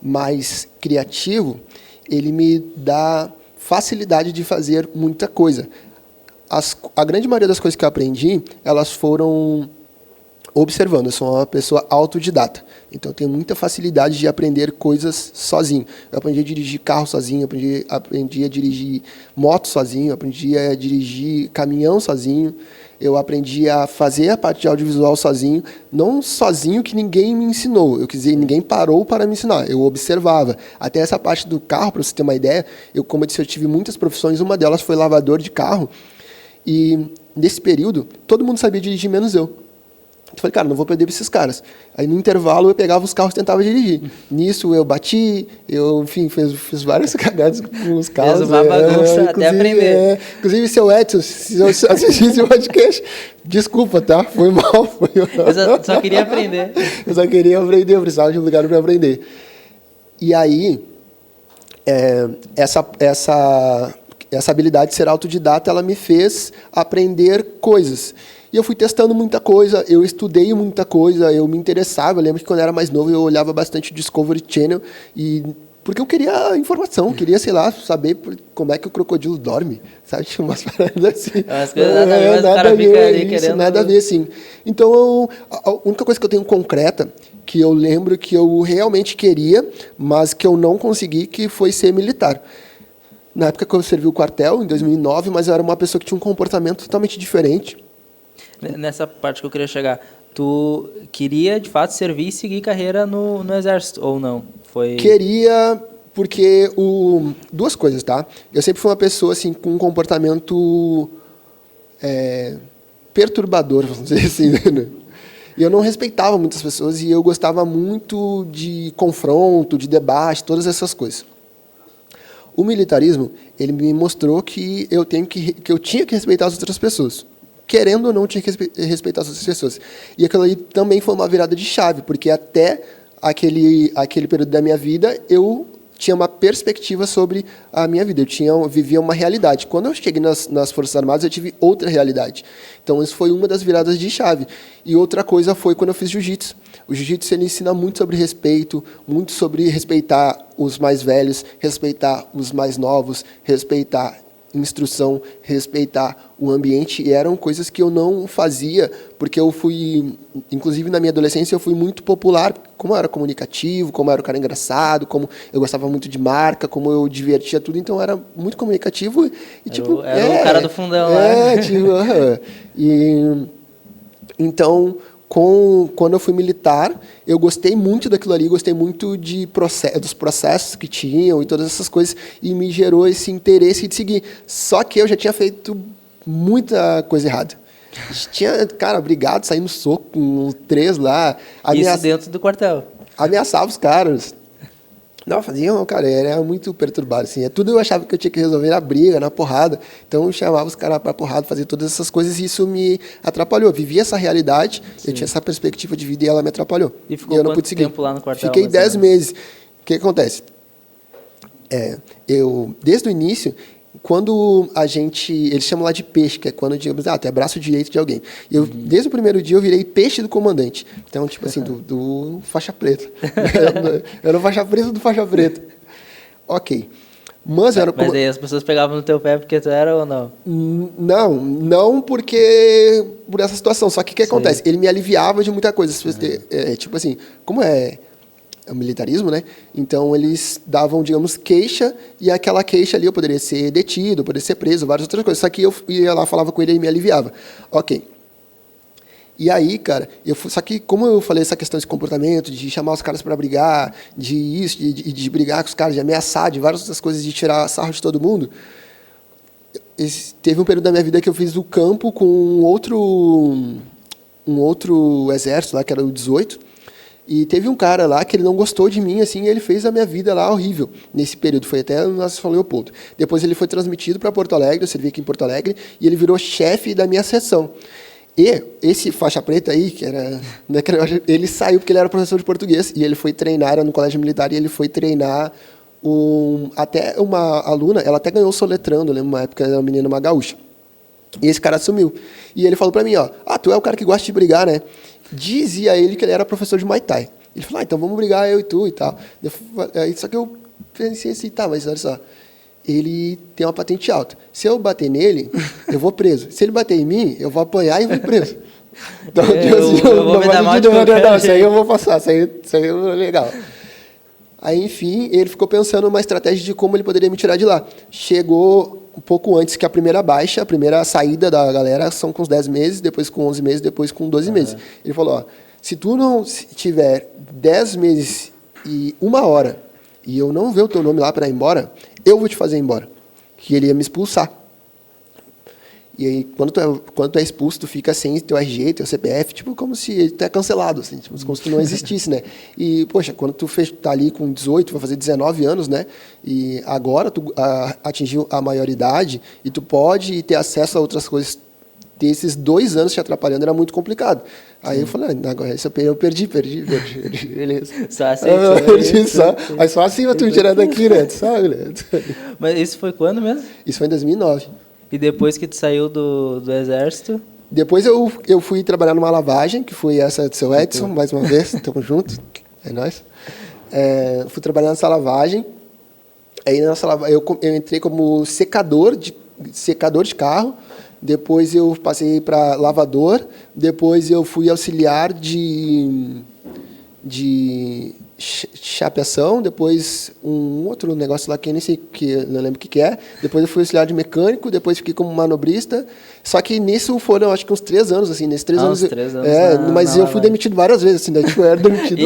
mais criativo, ele me dá facilidade de fazer muita coisa. A grande maioria das coisas que eu aprendi, elas foram observando. Eu sou uma pessoa autodidata. Então, eu tenho muita facilidade de aprender coisas sozinho. Eu aprendi a dirigir carro sozinho, aprendi a dirigir moto sozinho, aprendi a dirigir caminhão sozinho. Eu aprendi a fazer a parte de audiovisual sozinho, não sozinho que ninguém me ensinou. Eu quis dizer, ninguém parou para me ensinar. Eu observava. Até essa parte do carro, para você ter uma ideia, como eu disse, eu tive muitas profissões. Uma delas foi lavador de carro. E, nesse período, todo mundo sabia dirigir, menos eu. Eu falei, cara, não vou perder para esses caras. Aí, no intervalo, eu pegava os carros e tentava dirigir. Nisso, eu bati, enfim, fiz várias cagadas com os carros. Fez uma bagunça até aprender. Inclusive, seu Edson, se eu assistisse o podcast, desculpa, tá? Foi mal. Eu só queria aprender. Eu só queria aprender, eu precisava de um lugar para aprender. E aí, essa habilidade de ser autodidata, ela me fez aprender coisas. E eu fui testando muita coisa, eu estudei muita coisa, eu me interessava. Eu lembro que quando eu era mais novo, eu olhava bastante Discovery Channel, porque eu queria informação, queria, sei lá, saber como é que o crocodilo dorme, sabe? Tinha umas paradas assim. As coisas nada a ver, mas o cara fica ali querendo... Nada a ver, assim. Então, a única coisa que eu tenho concreta, que eu lembro que eu realmente queria, mas que eu não consegui, que foi ser militar. Na época que eu servi o quartel, em 2009, mas eu era uma pessoa que tinha um comportamento totalmente diferente. Nessa parte que eu queria chegar, tu queria, de fato, servir e seguir carreira no Exército, ou não? Queria, porque duas coisas, tá? Eu sempre fui uma pessoa assim, com um comportamento perturbador, vamos dizer assim, né? E eu não respeitava muitas pessoas e eu gostava muito de confronto, de debate, todas essas coisas. O militarismo, ele me mostrou que eu tinha que respeitar as outras pessoas. Querendo ou não, tinha que respeitar as outras pessoas. E aquilo ali também foi uma virada de chave, porque até aquele período da minha vida, eu tinha uma perspectiva sobre a minha vida. Eu vivia uma realidade. Quando eu cheguei nas Forças Armadas, eu tive outra realidade. Então, isso foi uma das viradas de chave. E outra coisa foi quando eu fiz jiu-jitsu. O jiu-jitsu ele ensina muito sobre respeito, muito sobre respeitar os mais velhos, respeitar os mais novos, respeitar instrução, respeitar o ambiente, e eram coisas que eu não fazia, porque eu fui, inclusive na minha adolescência, eu fui muito popular, como eu era comunicativo, como eu era um cara engraçado, como eu gostava muito de marca, como eu divertia tudo, então eu era muito comunicativo e tipo... Era o cara do fundão, né? Então... Quando eu fui militar, eu gostei muito daquilo ali, gostei muito dos processos que tinham e todas essas coisas, e me gerou esse interesse de seguir. Só que eu já tinha feito muita coisa errada. Tinha, cara, brigado, saindo soco com 3 lá. Isso dentro do quartel. Ameaçava os caras. Não, faziam, cara, era muito perturbado, assim. Tudo eu achava que eu tinha que resolver na briga, na porrada. Então, eu chamava os caras pra porrada, fazia todas essas coisas, e isso me atrapalhou. Eu vivia essa realidade, eu tinha essa perspectiva de vida, e ela me atrapalhou. E ficou eu não pude seguir. Tempo lá no quartel? Fiquei 10 meses. O que acontece? Desde o início, quando eles chamam lá de peixe, que é quando, digamos, tu é braço direito de alguém. Desde o primeiro dia, eu virei peixe do comandante. Então, tipo assim, do faixa preta. Eu era o faixa preta do faixa preta. Ok. Mas aí as pessoas pegavam no teu pé porque tu era ou não? Não por essa situação. Só que o que acontece? Ele me aliviava de muita coisa. Tipo assim, como é o militarismo, né? Então, eles davam, digamos, queixa, e aquela queixa ali eu poderia ser detido, poderia ser preso, várias outras coisas. Só que eu ia lá, falava com ele e me aliviava. Ok. E aí, cara, só que como eu falei essa questão de comportamento, de chamar os caras para brigar, de brigar com os caras, de ameaçar, de várias outras coisas, de tirar sarro de todo mundo, teve um período da minha vida que eu fiz o campo com um outro exército lá, que era o 18, e teve um cara lá que ele não gostou de mim, assim, e ele fez a minha vida lá horrível nesse período. Foi até no São Leopoldo. Depois ele foi transmitido para Porto Alegre, eu servi aqui em Porto Alegre, e ele virou chefe da minha seção. E esse faixa preta aí, ele saiu porque ele era professor de português, e ele foi treinar, era no colégio militar, e ele foi treinar até uma aluna, ela até ganhou soletrando, lembro, uma época, era uma menina, uma gaúcha. E esse cara sumiu. E ele falou para mim, tu é o cara que gosta de brigar, né? Dizia ele que ele era professor de Muay Thai. Ele falou, então vamos brigar, eu e tu e tal. Só que eu pensei assim, mas olha só, ele tem uma patente alta. Se eu bater nele, eu vou preso. Se ele bater em mim, eu vou apanhar e vou preso. Então, tipo assim, eu vou me dar mal de qualquer não, isso aí jeito. eu vou passar, isso aí é legal. Aí, enfim, ele ficou pensando uma estratégia de como ele poderia me tirar de lá. Chegou um pouco antes que a primeira baixa, a primeira saída da galera são com os 10 meses, depois com 11 meses, depois com 12 meses. Ele falou, ó, se tu não tiver 10 meses e 1 hora e eu não ver o teu nome lá para ir embora, eu vou te fazer ir embora. Que ele ia me expulsar. E aí, quando tu é expulso, tu fica sem teu RG, teu CPF, tipo, como se tu é cancelado, assim, tipo, como se tu não existisse, né? E, poxa, quando tu tá ali com 18, vai fazer 19 anos, né? E agora tu atingiu a maioridade e tu pode ter acesso a outras coisas. Ter esses 2 anos te atrapalhando era muito complicado. Aí eu falei, agora isso eu perdi, beleza. Só aceitou perdi só. Aí só assim vai tu me tirar daqui, né? Tu sabe, né? Mas isso foi quando mesmo? Isso foi em 2009. E depois que tu saiu do exército? Depois eu fui trabalhar numa lavagem, que foi essa do seu Edson, mais uma vez, tamo junto, é nóis. Fui trabalhar nessa lavagem, aí nessa lavagem eu entrei como secador de carro, depois eu passei para lavador, depois eu fui auxiliar de chapeação, depois um outro negócio lá que eu nem sei, não lembro o que é, depois eu fui auxiliar de mecânico, depois fiquei como manobrista, só que nisso foram acho que uns 3 anos, assim, nesses 3 anos... Uns 3 anos mas eu fui demitido várias vezes, assim, né? Tipo, eu era demitido,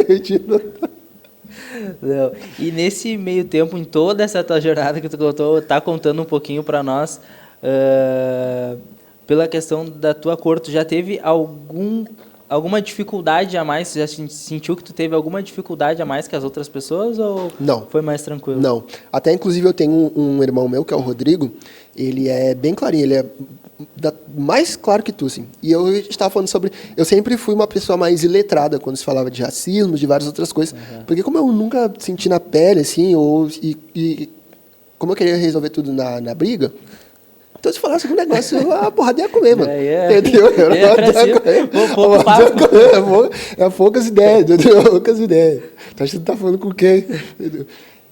demitido. Não. E nesse meio tempo, em toda essa tua jornada que tu contou, tá contando um pouquinho para nós, pela questão da tua cor, tu já teve alguma dificuldade a mais? Você já sentiu que tu teve alguma dificuldade a mais que as outras pessoas ou não, foi mais tranquilo? Não. Até, inclusive, eu tenho um irmão meu, que é o Rodrigo, ele é bem clarinho, ele é mais claro que tu, assim. E eu estava falando sobre... Eu sempre fui uma pessoa mais iletrada quando se falava de racismo, de várias outras coisas. Porque como eu nunca senti na pele, assim, como eu queria resolver tudo na briga... Então, se falasse algum negócio, a porrada ia comer, mano. Entendeu? É poucas ideias, entendeu? Poucas ideias. Então, a gente tá falando com quem? Entendeu?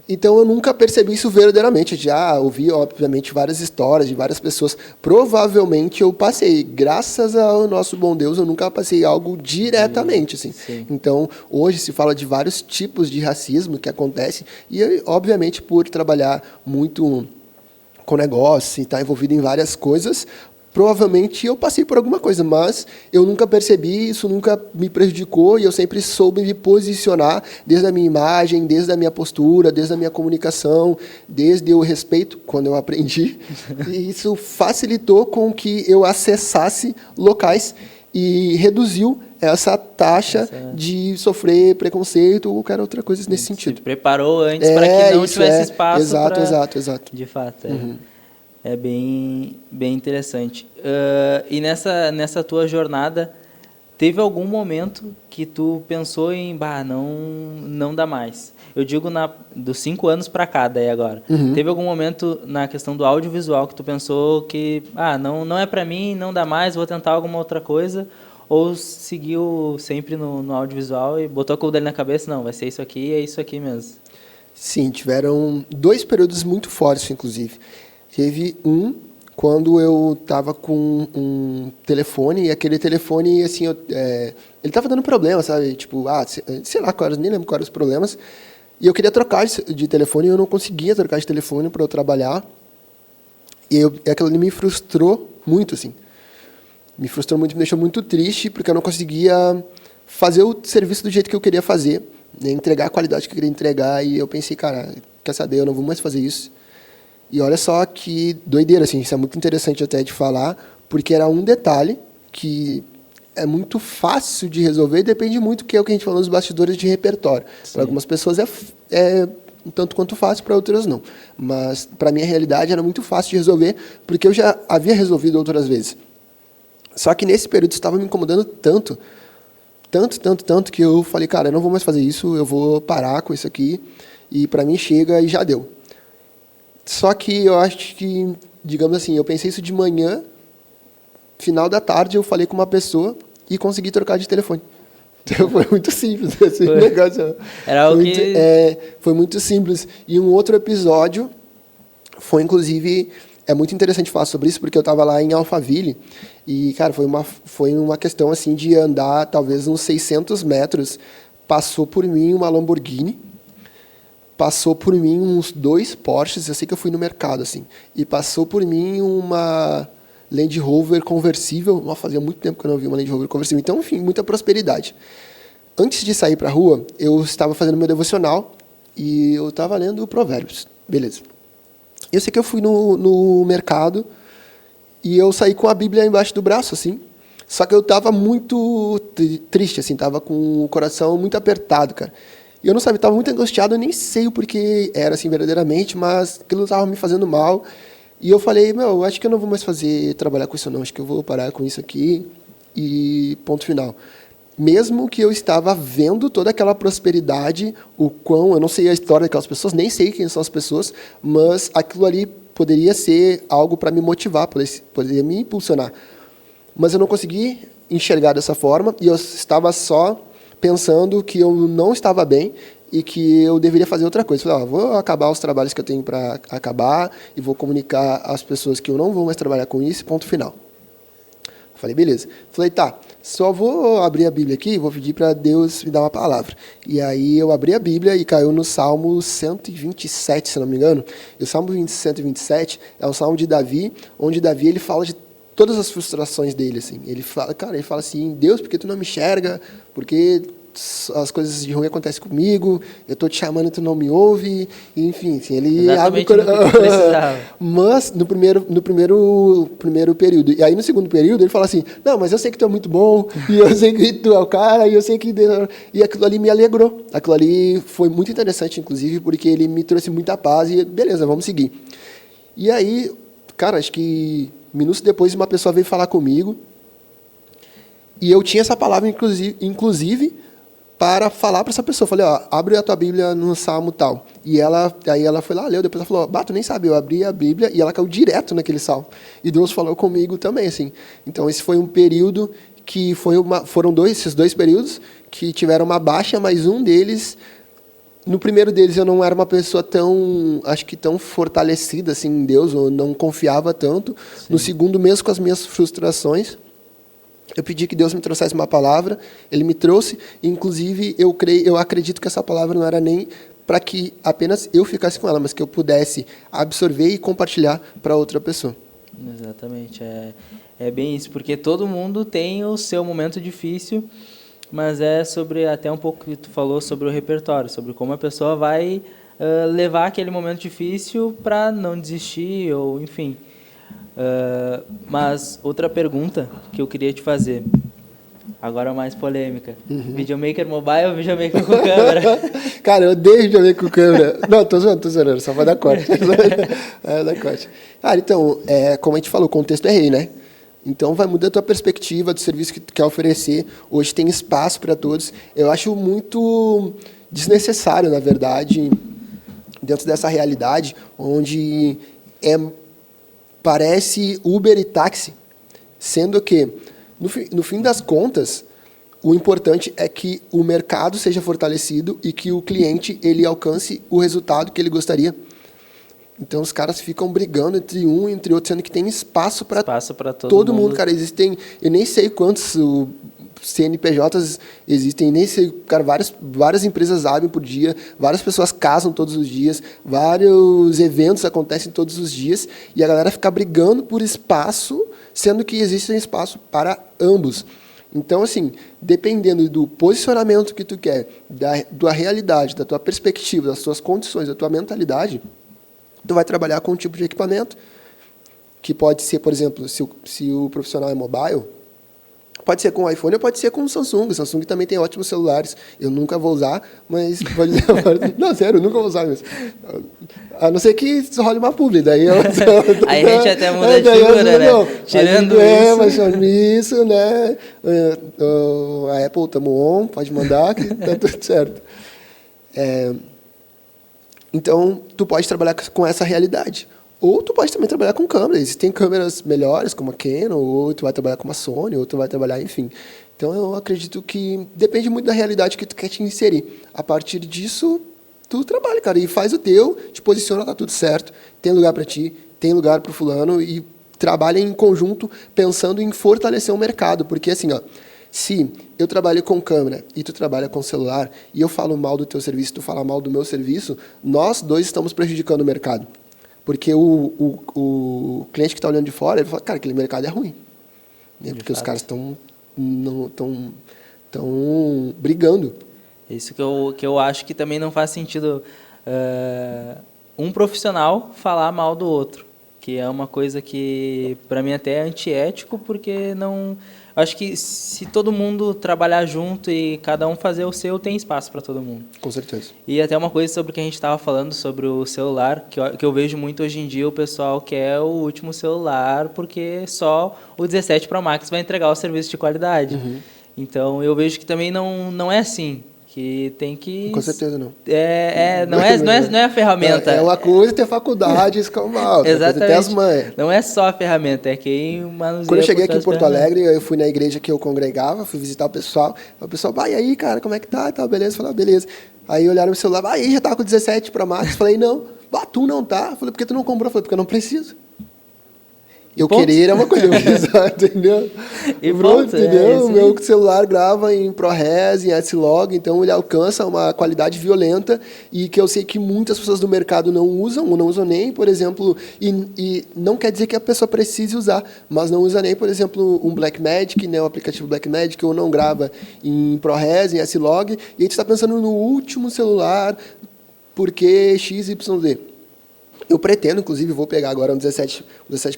Então, eu nunca percebi isso verdadeiramente. Eu já ouvi, obviamente, várias histórias de várias pessoas. Provavelmente, eu passei. Graças ao nosso bom Deus, eu nunca passei algo diretamente, assim. Sim. Então, hoje se fala de vários tipos de racismo que acontecem. E, obviamente, por trabalhar muito... com negócio e estar envolvido em várias coisas, provavelmente eu passei por alguma coisa, mas eu nunca percebi, isso nunca me prejudicou e eu sempre soube me posicionar desde a minha imagem, desde a minha postura, desde a minha comunicação, desde o respeito, quando eu aprendi. E isso facilitou com que eu acessasse locais e reduziu essa taxa de sofrer preconceito ou qualquer outra coisa nesse sentido. Se preparou antes para que não tivesse espaço. Exato. De fato, é bem interessante. E nessa tua jornada, teve algum momento que tu pensou em, não dá mais? Eu digo dos 5 anos para cá, daí agora. Teve algum momento na questão do audiovisual que tu pensou que, não é para mim, não dá mais, vou tentar alguma outra coisa? Ou seguiu sempre no audiovisual e botou aquilo dele na cabeça, não, vai ser isso aqui, é isso aqui mesmo? Sim, tiveram 2 períodos muito fortes, inclusive. Teve quando eu estava com um telefone, e aquele telefone, assim, ele estava dando problema, sabe? Tipo, sei lá, nem lembro quais eram os problemas. E eu queria trocar de telefone, e eu não conseguia trocar de telefone para eu trabalhar. E aquilo ali me frustrou muito, assim. Me frustrou muito, me deixou muito triste, porque eu não conseguia fazer o serviço do jeito que eu queria fazer, né? Entregar a qualidade que eu queria entregar, e eu pensei, cara, quer saber, eu não vou mais fazer isso. E olha só que doideira, assim, isso é muito interessante até de falar, porque era um detalhe que é muito fácil de resolver, e depende muito, que é o que a gente falou nos bastidores de repertório. Para algumas pessoas é um tanto quanto fácil, para outras não. Mas, para mim, a realidade era muito fácil de resolver, porque eu já havia resolvido outras vezes. Só que nesse período estava me incomodando tanto, que eu falei, cara, eu não vou mais fazer isso, eu vou parar com isso aqui, e para mim chega e já deu. Só que eu acho que, digamos assim, eu pensei isso de manhã, final da tarde eu falei com uma pessoa e consegui trocar de telefone. Então foi muito simples esse negócio. Era algo foi muito simples. E um outro episódio foi, inclusive, é muito interessante falar sobre isso, porque eu estava lá em Alphaville e, cara, foi uma questão assim de andar talvez uns 600 metros. Passou por mim uma Lamborghini, passou por mim uns 2 Porsches, eu sei que eu fui no mercado, assim, e passou por mim uma Land Rover conversível. Nossa, fazia muito tempo que eu não vi uma Land Rover conversível. Então, enfim, muita prosperidade. Antes de sair para a rua, eu estava fazendo meu devocional e eu estava lendo Provérbios. Beleza. Eu sei que eu fui no mercado e eu saí com a Bíblia embaixo do braço, assim. Só que eu estava muito triste, assim, estava com o coração muito apertado, cara. E eu não sabia, estava muito angustiado, eu nem sei o porquê era assim verdadeiramente, mas aquilo estava me fazendo mal. E eu falei, meu, acho que eu não vou mais trabalhar com isso não, acho que eu vou parar com isso aqui e ponto final. Mesmo que eu estava vendo toda aquela prosperidade, eu não sei a história daquelas pessoas, nem sei quem são as pessoas, mas aquilo ali poderia ser algo para me motivar, poderia me impulsionar. Mas eu não consegui enxergar dessa forma e eu estava só pensando que eu não estava bem e que eu deveria fazer outra coisa. Falei, vou acabar os trabalhos que eu tenho para acabar e vou comunicar às pessoas que eu não vou mais trabalhar com isso, ponto final. Falei, beleza. Falei, tá, só vou abrir a Bíblia aqui e vou pedir para Deus me dar uma palavra. E aí eu abri a Bíblia e caiu no Salmo 127, se não me engano. E o Salmo 127 é um salmo de Davi, onde Davi ele fala de todas as frustrações dele, assim. Ele fala assim, Deus, por que tu não me enxerga? Por que as coisas de ruim acontecem comigo? Eu estou te chamando e tu não me ouve. Enfim, assim, ele abre o coração. Mas no primeiro período. E aí no segundo período ele fala assim, não, mas eu sei que tu é muito bom, e eu sei que tu é o cara, e eu sei que... E aquilo ali me alegrou. Aquilo ali foi muito interessante, inclusive, porque ele me trouxe muita paz e beleza, vamos seguir. E aí, cara, acho que minutos depois uma pessoa veio falar comigo e eu tinha essa palavra, inclusive para falar para essa pessoa. Eu falei, abre a tua Bíblia no Salmo tal. E aí ela foi lá, leu, depois ela falou, tu nem sabe, eu abri a Bíblia e ela caiu direto naquele Salmo. E Deus falou comigo também, assim. Então, esse foi um período que foram esses dois períodos que tiveram uma baixa, mas um deles... No primeiro deles, eu não era uma pessoa tão fortalecida assim, em Deus, ou não confiava tanto. Sim. No segundo, mesmo com as minhas frustrações, eu pedi que Deus me trouxesse uma palavra, Ele me trouxe, e, inclusive, eu acredito que essa palavra não era nem para que apenas eu ficasse com ela, mas que eu pudesse absorver e compartilhar para outra pessoa. Exatamente, é bem isso, porque todo mundo tem o seu momento difícil, mas é sobre até um pouco que tu falou sobre o repertório, sobre como a pessoa vai levar aquele momento difícil para não desistir, ou enfim. Mas outra pergunta que eu queria te fazer, agora mais polêmica. Videomaker mobile ou videomaker com câmera? Cara, eu odeio videomaker com câmera. Não, tô zoando, só vai dar corte. Dar corte. Cara, então, como a gente falou, o contexto é rei, né? Então, vai mudar a tua perspectiva do serviço que tu quer oferecer. Hoje tem espaço para todos. Eu acho muito desnecessário, na verdade, dentro dessa realidade, onde parece Uber e táxi, sendo que, no fim das contas, o importante é que o mercado seja fortalecido e que o cliente ele alcance o resultado que ele gostaria. Então, os caras ficam brigando entre um e entre outro, sendo que tem espaço para todo mundo. Cara, eu nem sei quantos CNPJs existem, nem sei, cara, várias empresas abrem por dia, várias pessoas casam todos os dias, vários eventos acontecem todos os dias, e a galera fica brigando por espaço, sendo que existe espaço para ambos. Então, assim, dependendo do posicionamento que tu quer, da realidade, da tua perspectiva, das tuas condições, da tua mentalidade, tu vai trabalhar com um tipo de equipamento, que pode ser, por exemplo, se o profissional é mobile, pode ser com o iPhone ou pode ser com o Samsung. O Samsung também tem ótimos celulares. Eu nunca vou usar, mas pode dizer, não, sério, eu nunca vou usar mesmo. A não ser que role uma publi, daí aí a gente até muda de figura, né? Tirando isso. Mas falando isso, né? A Apple estamos on, pode mandar, que tá tudo certo. Então, tu pode trabalhar com essa realidade. Ou tu pode também trabalhar com câmeras. Existem câmeras melhores, como a Canon, ou tu vai trabalhar com uma Sony, ou tu vai trabalhar, enfim. Então, eu acredito que depende muito da realidade que tu quer te inserir. A partir disso, tu trabalha, cara, e faz o teu, te posiciona, tá tudo certo, tem lugar para ti, tem lugar para o fulano e trabalhem em conjunto pensando em fortalecer o mercado. Porque, assim, ó, se eu trabalho com câmera e tu trabalha com celular e eu falo mal do teu serviço, tu fala mal do meu serviço, nós dois estamos prejudicando o mercado. Porque o cliente que está olhando de fora, ele fala, cara, aquele mercado é ruim. Né? Porque os caras estão brigando. Isso que eu acho que também não faz sentido um profissional falar mal do outro, que é uma coisa que para mim até é antiético, porque não, acho que se todo mundo trabalhar junto e cada um fazer o seu, tem espaço para todo mundo. Com certeza. E até uma coisa sobre o que a gente estava falando sobre o celular, que eu vejo muito hoje em dia, o pessoal quer o último celular porque só o 17 Pro Max vai entregar o serviço de qualidade. Uhum. Então eu vejo que também não é assim. Que tem que... Com certeza não. Não é a ferramenta. É uma coisa ter faculdade, isso que é uma outra. Exatamente. Ter as manhas. Não é só a ferramenta, é quem manuseia. Quando eu cheguei aqui em Porto Alegre, eu fui na igreja que eu congregava, fui visitar o pessoal. O pessoal, e aí, cara, como é que tá? Tá, beleza? Eu falei, beleza. Aí olharam no celular, aí já tava com 17 Pro Max. Falei, não, tu não tá. Falei, por que tu não comprou? Falei, porque eu não preciso. Eu querer é uma coisa, eu precisar, entendeu? E pronto, entendeu? O meu celular grava em ProRes, em S-Log, então ele alcança uma qualidade violenta e que eu sei que muitas pessoas do mercado não usam, ou não usam nem, por exemplo, e não quer dizer que a pessoa precise usar, mas não usa nem, por exemplo, um Blackmagic, né, o aplicativo Blackmagic, ou não grava em ProRes, em S-Log, e a gente está pensando no último celular, porque XYZ. Eu pretendo, inclusive, vou pegar agora um 17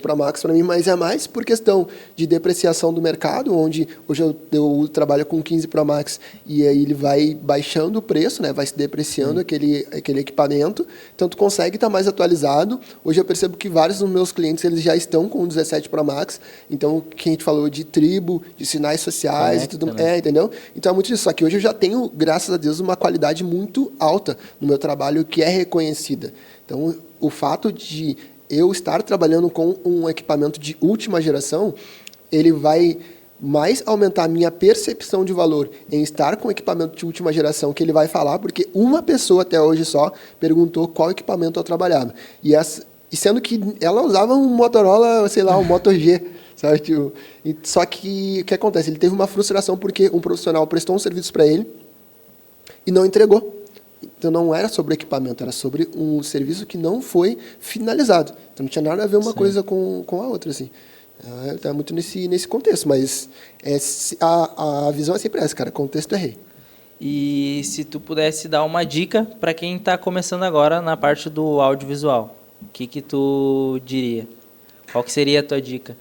Pro Max para mim, mas é mais por questão de depreciação do mercado, onde hoje eu trabalho com 15 Pro Max e aí ele vai baixando o preço, né? Vai se depreciando aquele equipamento, então tu consegue estar mais atualizado. Hoje eu percebo que vários dos meus clientes eles já estão com o 17 Pro Max, então que a gente falou de tribo, de sinais sociais, Conecta, e tudo, né? Entendeu? Então é muito disso, só que hoje eu já tenho, graças a Deus, uma qualidade muito alta no meu trabalho que é reconhecida. Então, o fato de eu estar trabalhando com um equipamento de última geração, ele vai mais aumentar a minha percepção de valor em estar com equipamento de última geração, que ele vai falar, porque uma pessoa até hoje só perguntou qual equipamento eu trabalhava. E sendo que ela usava um Motorola, sei lá, um Moto G, sabe? Tipo, só que o que acontece? Ele teve uma frustração porque um profissional prestou um serviço para ele e não entregou. Então, não era sobre o equipamento, era sobre um serviço que não foi finalizado. Então, não tinha nada a ver uma coisa com a outra, assim. Está muito nesse contexto, mas a visão é sempre essa, cara, contexto é rei. E se tu pudesse dar uma dica para quem está começando agora na parte do audiovisual, o que tu diria? Qual que seria a tua dica?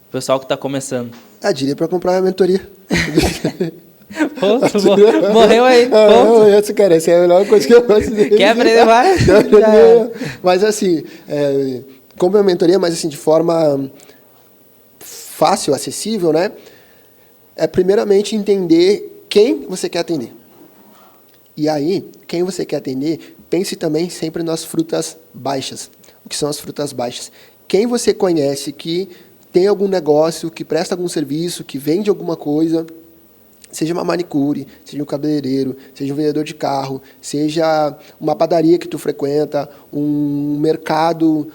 O pessoal que está começando. Diria para comprar a mentoria. Ponto, morreu aí. Ponto. Cara, essa é a melhor coisa que eu posso dizer. Quer aprender mais? Mas assim, compre a mentoria, mas assim, de forma fácil, acessível, né? Primeiramente entender quem você quer atender. E aí, quem você quer atender, pense também sempre nas frutas baixas. O que são as frutas baixas? Quem você conhece que tem algum negócio, que presta algum serviço, que vende alguma coisa, seja uma manicure, seja um cabeleireiro, seja um vendedor de carro, seja uma padaria que tu frequenta, um mercado,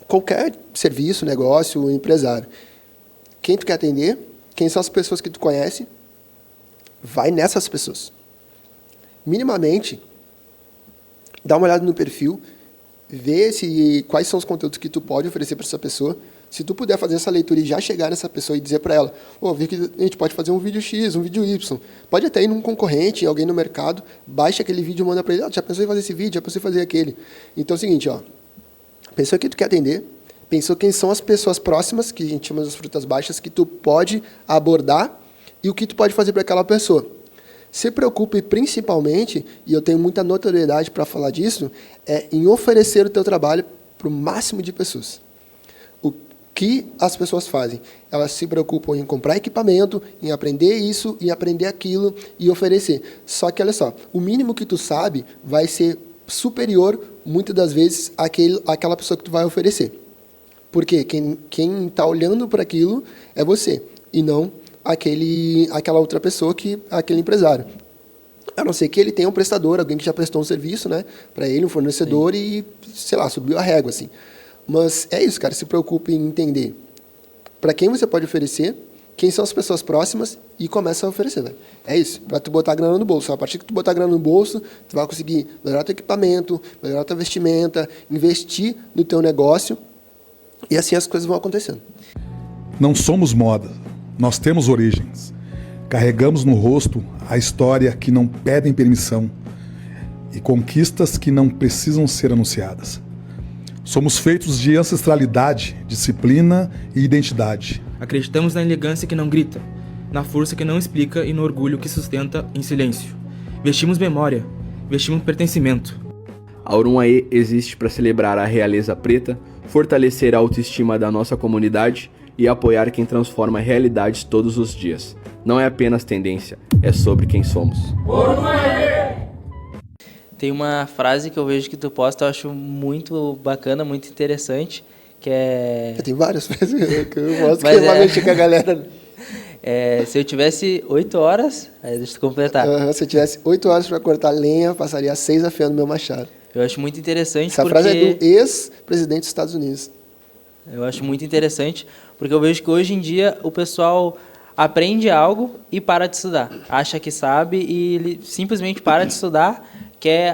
qualquer serviço, negócio, empresário. Quem tu quer atender, quem são as pessoas que tu conhece, vai nessas pessoas. Minimamente, dá uma olhada no perfil, vê quais são os conteúdos que tu pode oferecer para essa pessoa. Se tu puder fazer essa leitura e já chegar nessa pessoa e dizer para ela, vi que a gente pode fazer um vídeo X, um vídeo Y. Pode até ir num concorrente, alguém no mercado, baixa aquele vídeo e manda para ele, já pensou em fazer esse vídeo, já pensou em fazer aquele. Então é o seguinte, pensou que tu quer atender, pensou quem são as pessoas próximas, que a gente chama das frutas baixas, que tu pode abordar e o que tu pode fazer para aquela pessoa. Se preocupe principalmente, e eu tenho muita notoriedade para falar disso, em oferecer o teu trabalho para o máximo de pessoas. O que as pessoas fazem? Elas se preocupam em comprar equipamento, em aprender isso, em aprender aquilo e oferecer. Só que, olha só, o mínimo que tu sabe vai ser superior, muitas das vezes, àquela pessoa que tu vai oferecer. Porque quem está olhando para aquilo é você, e não aquela outra pessoa, aquele empresário. A não ser que ele tenha um prestador, alguém que já prestou um serviço, né, para ele, um fornecedor, sim, e, sei lá, subiu a régua, assim. Mas é isso, cara, se preocupe em entender para quem você pode oferecer, quem são as pessoas próximas e começa a oferecer, velho. É isso, para tu botar grana no bolso. A partir que tu botar grana no bolso, tu vai conseguir melhorar teu equipamento, melhorar tua vestimenta, investir no teu negócio e assim as coisas vão acontecendo. Não somos moda, nós temos origens. Carregamos no rosto a história que não pedem permissão e conquistas que não precisam ser anunciadas. Somos feitos de ancestralidade, disciplina e identidade. Acreditamos na elegância que não grita, na força que não explica e no orgulho que sustenta em silêncio. Vestimos memória, vestimos pertencimento. A Orum-AE existe para celebrar a realeza preta, fortalecer a autoestima da nossa comunidade e apoiar quem transforma realidades todos os dias. Não é apenas tendência, é sobre quem somos. Tem uma frase que eu vejo que tu posta, eu acho muito bacana, muito interessante, que é... Tem várias frases que eu posto que vai mexer com a galera. Se eu tivesse 8 horas... Aí deixa eu completar. Se eu tivesse 8 horas para cortar lenha, passaria 6 afiando meu machado. Eu acho muito interessante Essa frase é do ex-presidente dos Estados Unidos. Eu acho muito interessante, porque eu vejo que hoje em dia o pessoal aprende algo e para de estudar. Acha que sabe e ele simplesmente para de estudar,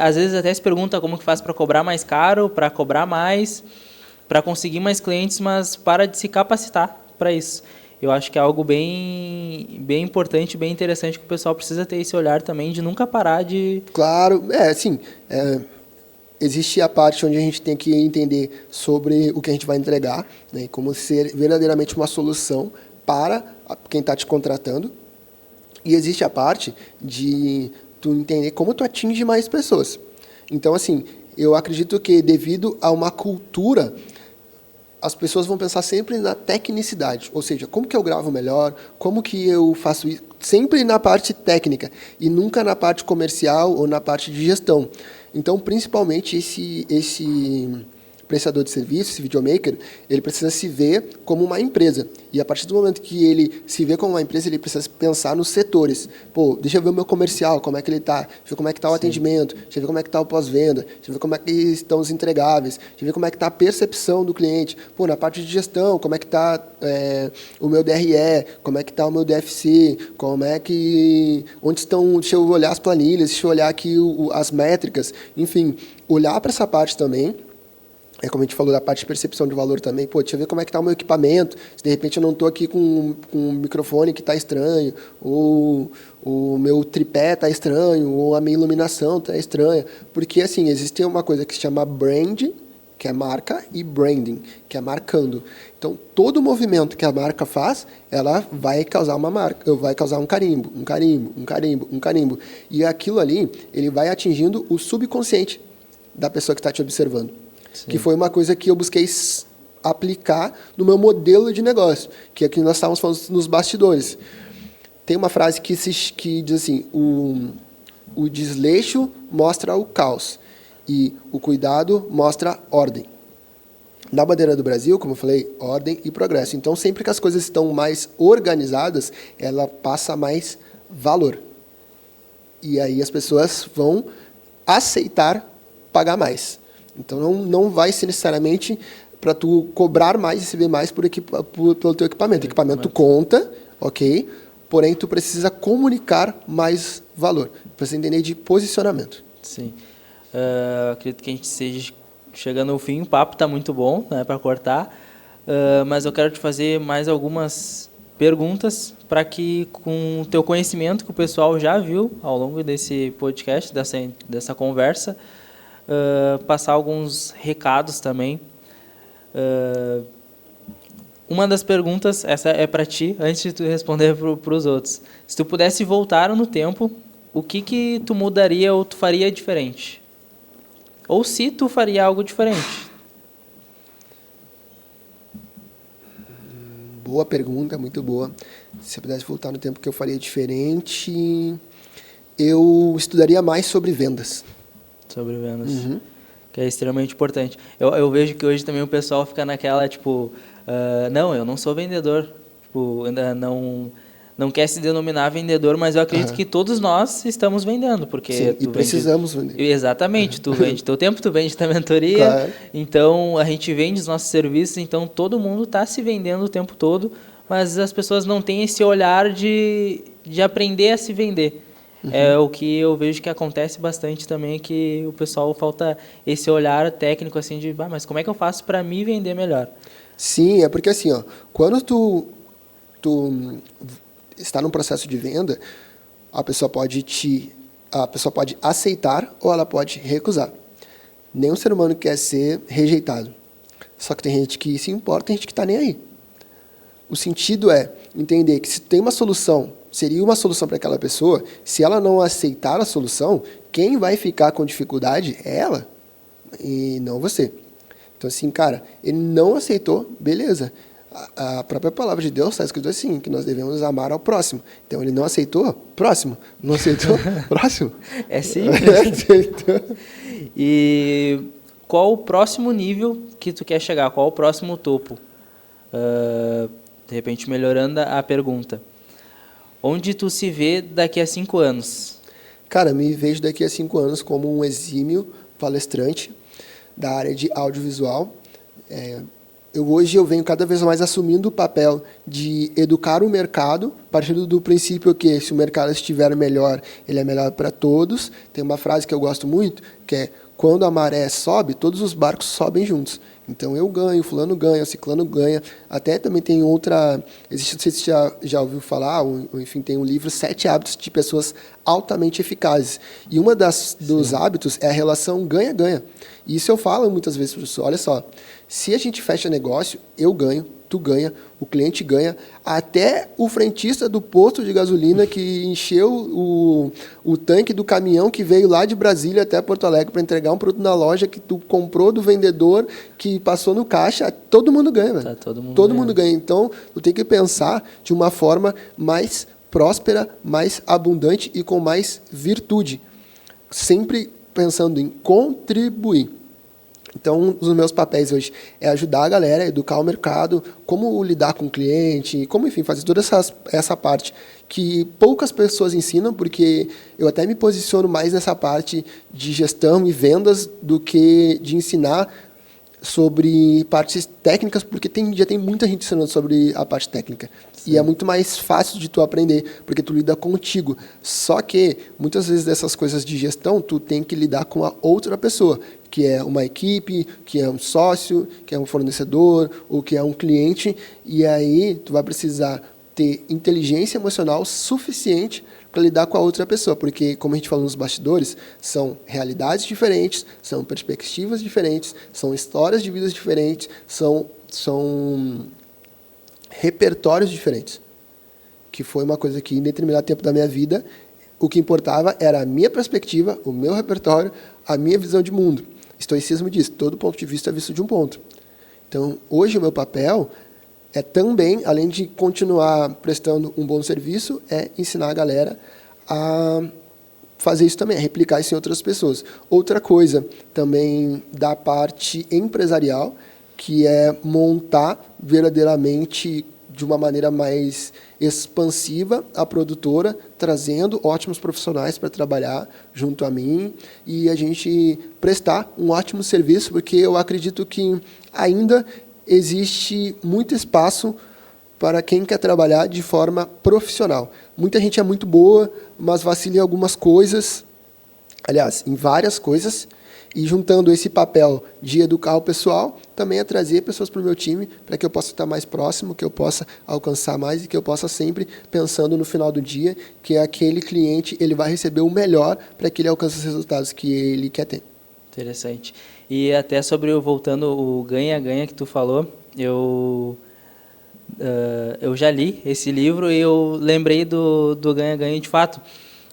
às vezes até se pergunta como que faz para cobrar mais caro, para cobrar mais, para conseguir mais clientes, mas para de se capacitar para isso. Eu acho que é algo bem importante, bem interessante, que o pessoal precisa ter esse olhar também de nunca parar de... Claro, existe a parte onde a gente tem que entender sobre o que a gente vai entregar, né, como ser verdadeiramente uma solução para quem está te contratando. E existe a parte de tu entender como tu atinge mais pessoas. Então, assim, eu acredito que devido a uma cultura, as pessoas vão pensar sempre na tecnicidade, ou seja, como que eu gravo melhor, como que eu faço isso, sempre na parte técnica e nunca na parte comercial ou na parte de gestão. Então, principalmente, esse prestador de serviço, esse videomaker, ele precisa se ver como uma empresa. E a partir do momento que ele se vê como uma empresa, ele precisa pensar nos setores. Pô, deixa eu ver o meu comercial, como é que ele está, deixa eu ver como é que está o atendimento, deixa eu ver como é que está o pós-venda, deixa eu ver como é que estão os entregáveis, deixa eu ver como é que está a percepção do cliente. Pô, na parte de gestão, como é que está o meu DRE, como é que está o meu DFC, onde estão, deixa eu olhar as planilhas, deixa eu olhar aqui as métricas, enfim, olhar para essa parte também. Como a gente falou da parte de percepção de valor também, pô, deixa eu ver como é que está o meu equipamento, se de repente eu não estou aqui com um microfone que está estranho, ou o meu tripé está estranho, ou a minha iluminação está estranha. Porque, assim, existe uma coisa que se chama brand, que é marca, e branding, que é marcando. Então, todo movimento que a marca faz, ela vai causar uma marca, vai causar um carimbo, um carimbo, um carimbo, um carimbo. E aquilo ali, ele vai atingindo o subconsciente da pessoa que está te observando. Sim. Que foi uma coisa que eu busquei aplicar no meu modelo de negócio, que é que nós estávamos falando nos bastidores. Tem uma frase que diz assim, o desleixo mostra o caos e o cuidado mostra ordem. Na bandeira do Brasil, como eu falei, ordem e progresso. Então, sempre que as coisas estão mais organizadas, ela passa mais valor. E aí as pessoas vão aceitar pagar mais. Então, não vai ser necessariamente para tu cobrar mais e receber mais pelo teu equipamento. O equipamento conta, ok? Porém, tu precisa comunicar mais valor. Precisa entender de posicionamento. Sim. Acredito que a gente esteja chegando ao fim. O papo está muito bom, né, para cortar. Mas eu quero te fazer mais algumas perguntas para que, com o teu conhecimento que o pessoal já viu ao longo desse podcast, dessa conversa, passar alguns recados também. Uma das perguntas, essa é para ti, antes de tu responder para os outros. Se tu pudesse voltar no tempo, o que tu mudaria ou tu faria diferente? Ou se tu faria algo diferente? Boa pergunta, muito boa. Se eu pudesse voltar no tempo, que eu faria diferente, eu estudaria mais sobre vendas. Sobre vendas. Uhum. Que é extremamente importante. Eu vejo que hoje também o pessoal fica naquela, tipo, não, eu não sou vendedor. Tipo, ainda não quer se denominar vendedor, mas eu acredito que todos nós estamos vendendo, porque Sim, e precisamos vender. Exatamente, tu vende teu tempo, tu vende tua mentoria, Claro. então a gente vende os nossos serviços, então todo mundo está se vendendo o tempo todo, mas as pessoas não têm esse olhar de aprender a se vender. É o que eu vejo que acontece bastante também, que o pessoal falta esse olhar técnico assim de, mas como é que eu faço para me vender melhor? Sim, é porque assim, ó, quando tu está num processo de venda, a pessoa pode aceitar ou ela pode recusar. Nenhum ser humano quer ser rejeitado. Só que tem gente que se importa, tem gente que está nem aí. O sentido é entender que se tem uma solução, seria uma solução para aquela pessoa, se ela não aceitar a solução, quem vai ficar com dificuldade é ela e não você. Então, assim, cara, ele não aceitou, beleza. A própria palavra de Deus está escrito assim, que nós devemos amar ao próximo. Então, ele não aceitou, próximo. Não aceitou, próximo. É simples. E qual o próximo nível que tu quer chegar? Qual o próximo topo? De repente, melhorando a pergunta. Onde tu se vê daqui a 5 anos? Cara, me vejo daqui a 5 anos como um exímio palestrante da área de audiovisual. Hoje eu venho cada vez mais assumindo o papel de educar o mercado, partindo do princípio que se o mercado estiver melhor, ele é melhor para todos. Tem uma frase que eu gosto muito, que é: quando a maré sobe, todos os barcos sobem juntos. Então eu ganho, fulano ganha, ciclano ganha. Até também tem outra, existe, não sei se você já ouviu falar, ou enfim, tem um livro, 7 hábitos de pessoas altamente eficazes. E uma dos hábitos é a relação ganha-ganha. E isso eu falo muitas vezes, professor, olha só, se a gente fecha negócio, eu ganho, tu ganha, o cliente ganha, até o frentista do posto de gasolina que encheu o tanque do caminhão que veio lá de Brasília até Porto Alegre para entregar um produto na loja que tu comprou do vendedor, que passou no caixa, todo mundo ganha, velho. Tá todo mundo ganha. Então, tu tem que pensar de uma forma mais próspera, mais abundante e com mais virtude. Sempre pensando em contribuir. Então, um dos meus papéis hoje é ajudar a galera a educar o mercado, como lidar com o cliente, como, enfim, fazer toda essa parte que poucas pessoas ensinam, porque eu até me posiciono mais nessa parte de gestão e vendas do que de ensinar sobre partes técnicas, porque já tem muita gente ensinando sobre a parte técnica. Sim. E é muito mais fácil de tu aprender, porque tu lida contigo. Só que, muitas vezes, dessas coisas de gestão, tu tem que lidar com a outra pessoa, que é uma equipe, que é um sócio, que é um fornecedor, ou que é um cliente, e aí tu vai precisar ter inteligência emocional suficiente para lidar com a outra pessoa, porque, como a gente falou nos bastidores, são realidades diferentes, são perspectivas diferentes, são histórias de vidas diferentes, são repertórios diferentes. Que foi uma coisa que, em determinado tempo da minha vida, o que importava era a minha perspectiva, o meu repertório, a minha visão de mundo. Estoicismo diz, todo ponto de vista é visto de um ponto. Então, hoje o meu papel é também, além de continuar prestando um bom serviço, é ensinar a galera a fazer isso também, a replicar isso em outras pessoas. Outra coisa também da parte empresarial, que é montar verdadeiramente de uma maneira mais expansiva a produtora, trazendo ótimos profissionais para trabalhar junto a mim e a gente prestar um ótimo serviço, porque eu acredito que ainda existe muito espaço para quem quer trabalhar de forma profissional. Muita gente é muito boa, mas vacila em algumas coisas, aliás, em várias coisas, e juntando esse papel de educar o pessoal, também é trazer pessoas para o meu time, para que eu possa estar mais próximo, que eu possa alcançar mais e que eu possa sempre pensando no final do dia que aquele cliente ele vai receber o melhor para que ele alcance os resultados que ele quer ter. Interessante. E até voltando o ganha-ganha que tu falou, eu já li esse livro e eu lembrei do ganha-ganha de fato,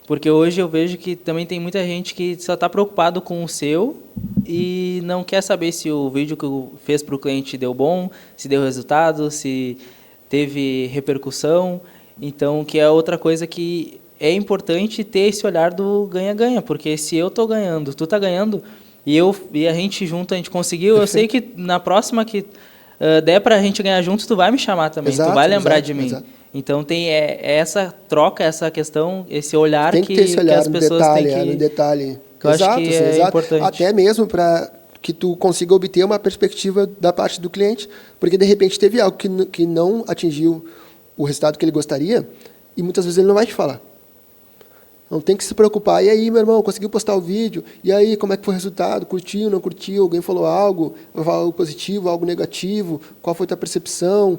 porque hoje eu vejo que também tem muita gente que só está preocupado com o seu e não quer saber se o vídeo que fez para o cliente deu bom, se deu resultado, se teve repercussão. Então, que é outra coisa que é importante ter esse olhar do ganha-ganha, porque se eu estou ganhando, tu está ganhando, e a gente junto, a gente conseguiu, eu sei que na próxima que der para a gente ganhar juntos, tu vai me chamar também, exato, tu vai lembrar de mim. Exato. Então tem essa troca, essa questão, esse olhar Tem que ter esse olhar as no pessoas detalhe, têm que... no detalhe. que eu acho que é importante. Até mesmo para que tu consiga obter uma perspectiva da parte do cliente, porque de repente teve algo que não atingiu o resultado que ele gostaria e muitas vezes ele não vai te falar. Não tem que se preocupar. E aí, meu irmão, conseguiu postar o vídeo? E aí, como é que foi o resultado? Curtiu, não curtiu? Alguém falou algo positivo, algo negativo? Qual foi a tua percepção?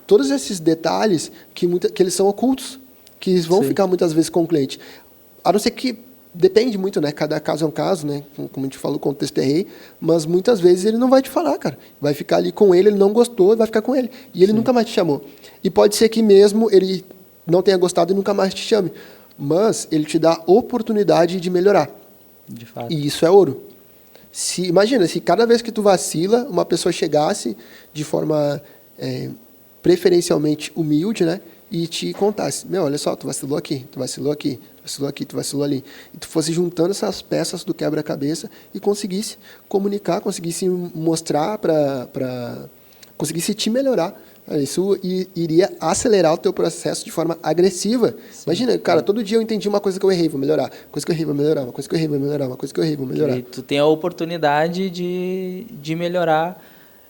Todos esses detalhes que eles são ocultos, que vão Sim. ficar muitas vezes com o cliente. A não ser que depende muito, né? Cada caso é um caso, né? Como a gente falou, o contexto é rei, mas muitas vezes ele não vai te falar, cara. Vai ficar ali com ele não gostou, vai ficar com ele. E ele nunca mais te chamou. E pode ser que mesmo ele não tenha gostado e nunca mais te chame. Mas ele te dá oportunidade de melhorar. De fato. E isso é ouro. Imagina, se cada vez que tu vacila, uma pessoa chegasse de forma preferencialmente humilde, né? E te contasse, olha só, tu vacilou aqui, tu vacilou aqui, tu vacilou aqui, tu vacilou ali. E tu fosse juntando essas peças do quebra-cabeça e conseguisse comunicar, conseguisse mostrar conseguisse te melhorar. Isso iria acelerar o teu processo de forma agressiva. Sim. Imagina, cara, todo dia eu entendi uma coisa que eu errei, vou melhorar. Coisa que eu errei, vou melhorar. Uma coisa que eu errei, vou melhorar. Uma coisa que eu errei, vou melhorar. E tu tem a oportunidade de melhorar.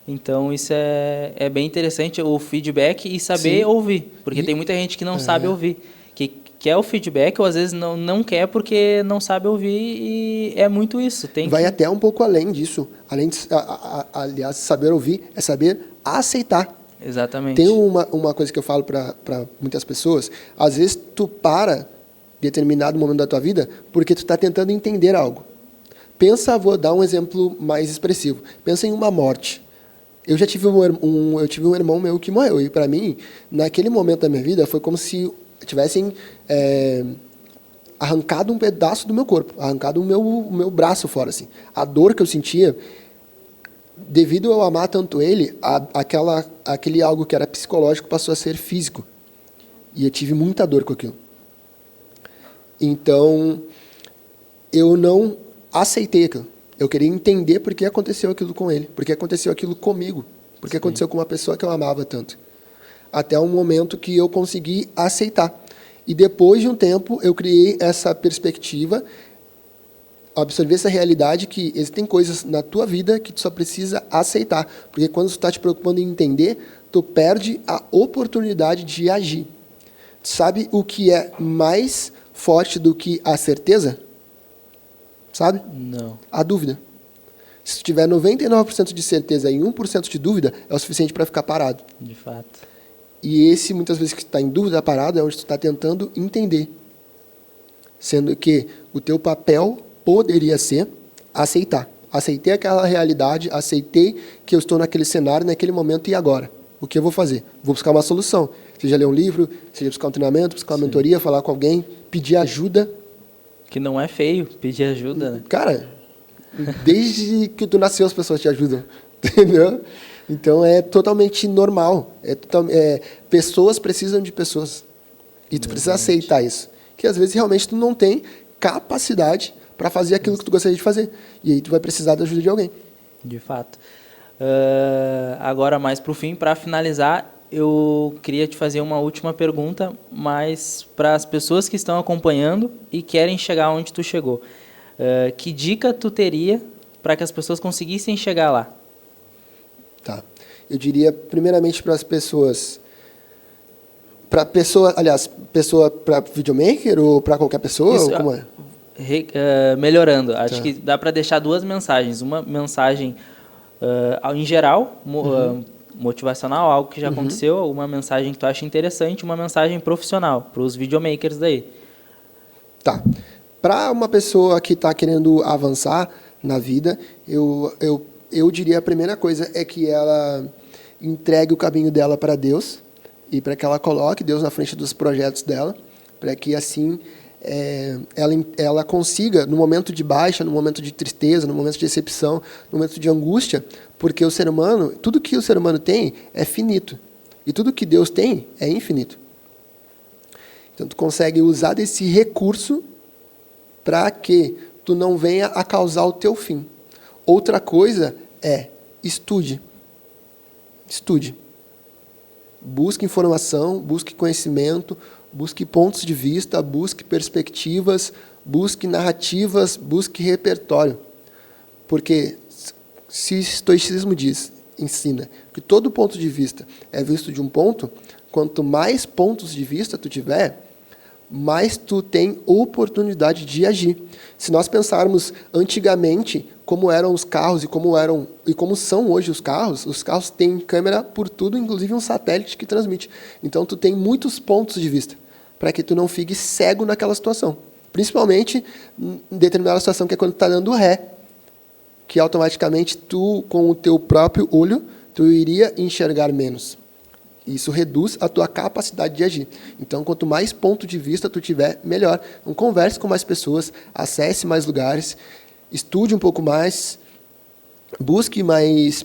Então, isso é bem interessante, o feedback e saber ouvir. Porque tem muita gente que não sabe ouvir. Que quer o feedback ou às vezes não quer porque não sabe ouvir e é muito isso. Vai até um pouco além disso. Além de, aliás, saber ouvir é saber aceitar. Exatamente. Tem uma coisa que eu falo para muitas pessoas. Às vezes tu para determinado momento da tua vida porque tu está tentando entender algo. Vou dar um exemplo mais expressivo. Pensa em uma morte. Eu já tive eu tive um irmão meu que morreu. E para mim, naquele momento da minha vida, foi como se tivessem arrancado um pedaço do meu corpo, arrancado o meu braço fora. Assim. A dor que eu sentia, devido eu amar tanto ele, aquele algo que era psicológico passou a ser físico. E eu tive muita dor com aquilo. Então, eu não aceitei aquilo. Eu queria entender por que aconteceu aquilo com ele, por que aconteceu aquilo comigo, por que aconteceu com uma pessoa que eu amava tanto. Até um momento que eu consegui aceitar. E depois de um tempo, eu criei essa perspectiva, absorver essa realidade que existem coisas na tua vida que tu só precisa aceitar. Porque quando tu está te preocupando em entender, tu perde a oportunidade de agir. Sabe o que é mais forte do que a certeza? Sabe? Não. A dúvida. Se tu tiver 99% de certeza e 1% de dúvida, é o suficiente para ficar parado. De fato. E esse, muitas vezes, que está em dúvida parado, é onde tu está tentando entender. Sendo que o teu papel poderia ser aceitar. Aceitei aquela realidade, aceitei que eu estou naquele cenário, naquele momento, e agora? O que eu vou fazer? Vou buscar uma solução. Seja ler um livro, seja buscar um treinamento, buscar uma mentoria, falar com alguém, pedir ajuda. Que não é feio pedir ajuda, né? Cara, desde que tu nasceu as pessoas te ajudam, entendeu? Então é totalmente normal. Pessoas precisam de pessoas. E tu precisa aceitar isso. Que às vezes realmente tu não tem capacidade para fazer aquilo que tu gostaria de fazer. E aí tu vai precisar da ajuda de alguém. De fato. Agora, mais para o fim, para finalizar, eu queria te fazer uma última pergunta, mas para as pessoas que estão acompanhando e querem chegar onde tu chegou. Que dica tu teria para que as pessoas conseguissem chegar lá? Tá. Eu diria, primeiramente, para as pessoas... Para videomaker ou para qualquer pessoa? Isso, ou como é? Melhorando. Acho que dá para deixar duas mensagens. Uma mensagem em geral, motivacional, algo que já aconteceu, uma mensagem que tu acha interessante, uma mensagem profissional para os videomakers daí. Tá. Para uma pessoa que está querendo avançar na vida, eu diria a primeira coisa é que ela entregue o caminho dela para Deus e para que ela coloque Deus na frente dos projetos dela, para que assim ela consiga, no momento de baixa, no momento de tristeza, no momento de decepção, no momento de angústia, porque o ser humano, tudo que o ser humano tem é finito. E tudo que Deus tem é infinito. Então, tu consegue usar desse recurso para que tu não venha a causar o teu fim. Outra coisa é estude. Estude. Busque informação, busque conhecimento, busque pontos de vista, busque perspectivas, busque narrativas, busque repertório. Porque se o estoicismo ensina que todo ponto de vista é visto de um ponto, quanto mais pontos de vista tu tiver, mais tu tem oportunidade de agir. Se nós pensarmos antigamente como eram os carros e como são hoje os carros têm câmera por tudo, inclusive um satélite que transmite. Então tu tem muitos pontos de vista para que tu não fique cego naquela situação. Principalmente em determinada situação que é quando tu está dando ré, que automaticamente tu, com o teu próprio olho, tu iria enxergar menos. Isso reduz a tua capacidade de agir. Então, quanto mais ponto de vista tu tiver, melhor. Então, converse com mais pessoas, acesse mais lugares, estude um pouco mais, busque mais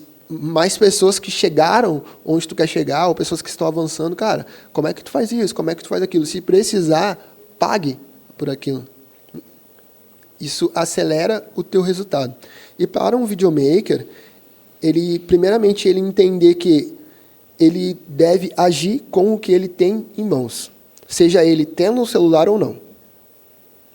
pessoas que chegaram onde tu quer chegar, ou pessoas que estão avançando. Cara, como é que tu faz isso? Como é que tu faz aquilo? Se precisar, pague por aquilo. Isso acelera o teu resultado. E para um videomaker, primeiramente, ele entender que ele deve agir com o que ele tem em mãos. Seja ele tendo um celular ou não.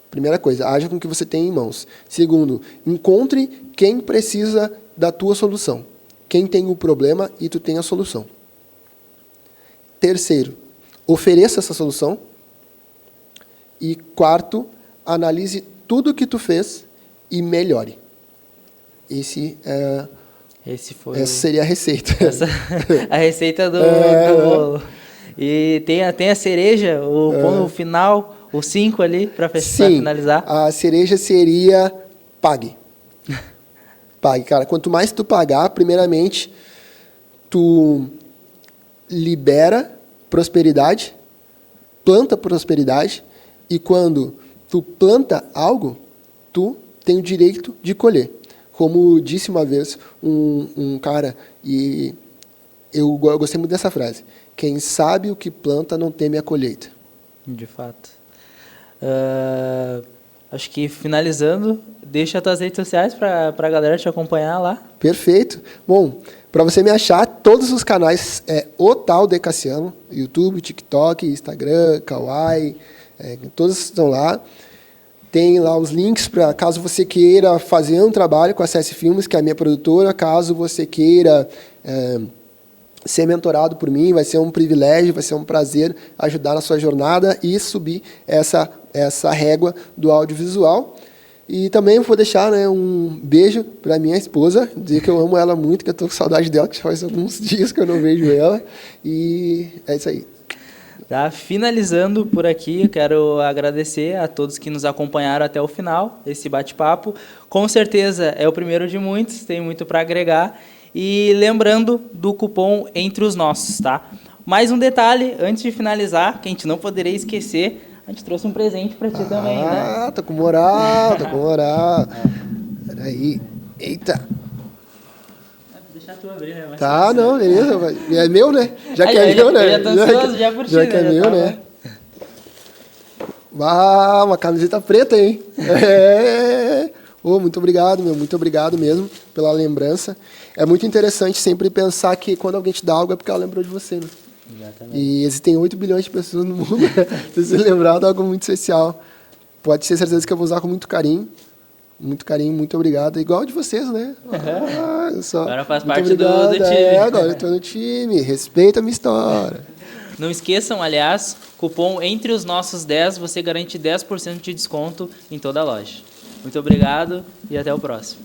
Primeira coisa, haja com o que você tem em mãos. Segundo, encontre quem precisa da tua solução. Quem tem o problema e tu tem a solução. Terceiro, ofereça essa solução. E quarto, analise tudo o que tu fez e melhore. Essa seria a receita. A receita do bolo. E tem a cereja, o final, o 5 ali, para finalizar. A cereja seria pague. Pague, cara. Quanto mais tu pagar, primeiramente, tu libera prosperidade, planta prosperidade, e quando tu planta algo, tu tem o direito de colher. Como disse uma vez um cara, e eu gostei muito dessa frase: quem sabe o que planta não teme a colheita. De fato. Acho que finalizando, deixa as tuas redes sociais para a galera te acompanhar lá. Perfeito. Bom, para você me achar, todos os canais O Tal de Cassiano, YouTube, TikTok, Instagram, Kawaii, todos estão lá. Tem lá os links para caso você queira fazer um trabalho com a CS Filmes, que é a minha produtora, caso você queira ser mentorado por mim, vai ser um privilégio, vai ser um prazer ajudar na sua jornada e subir essa régua do audiovisual. E também vou deixar um beijo para minha esposa, dizer que eu amo ela muito, que eu estou com saudade dela, que faz alguns dias que eu não vejo ela. E é isso aí. Tá, finalizando por aqui, eu quero agradecer a todos que nos acompanharam até o final, esse bate-papo. Com certeza é o primeiro de muitos, tem muito para agregar. E lembrando do cupom Entre os Nossos, tá? Mais um detalhe, antes de finalizar, que a gente não poderia esquecer, a gente trouxe um presente para ti também, né? Ah, tô com moral. Peraí, eita. Deixa tu abrir, né? Tá, não, beleza. É meu, né? Já que é meu, né? Já tô ansioso, já por ti, já que é meu, né? Uma camiseta preta, hein? Muito obrigado, muito obrigado mesmo pela lembrança. É muito interessante sempre pensar que quando alguém te dá algo é porque ela lembrou de você, né? Exatamente. E existem 8 bilhões de pessoas no mundo, né? Você se lembrar de algo muito especial. Pode ter certeza que eu vou usar com muito carinho. Muito carinho, muito obrigado. Igual de vocês, né? Agora faz parte do time. Agora eu estou no time. Respeita a minha história. Não esqueçam, aliás, cupom Entre os Nossos 10, você garante 10% de desconto em toda a loja. Muito obrigado e até o próximo.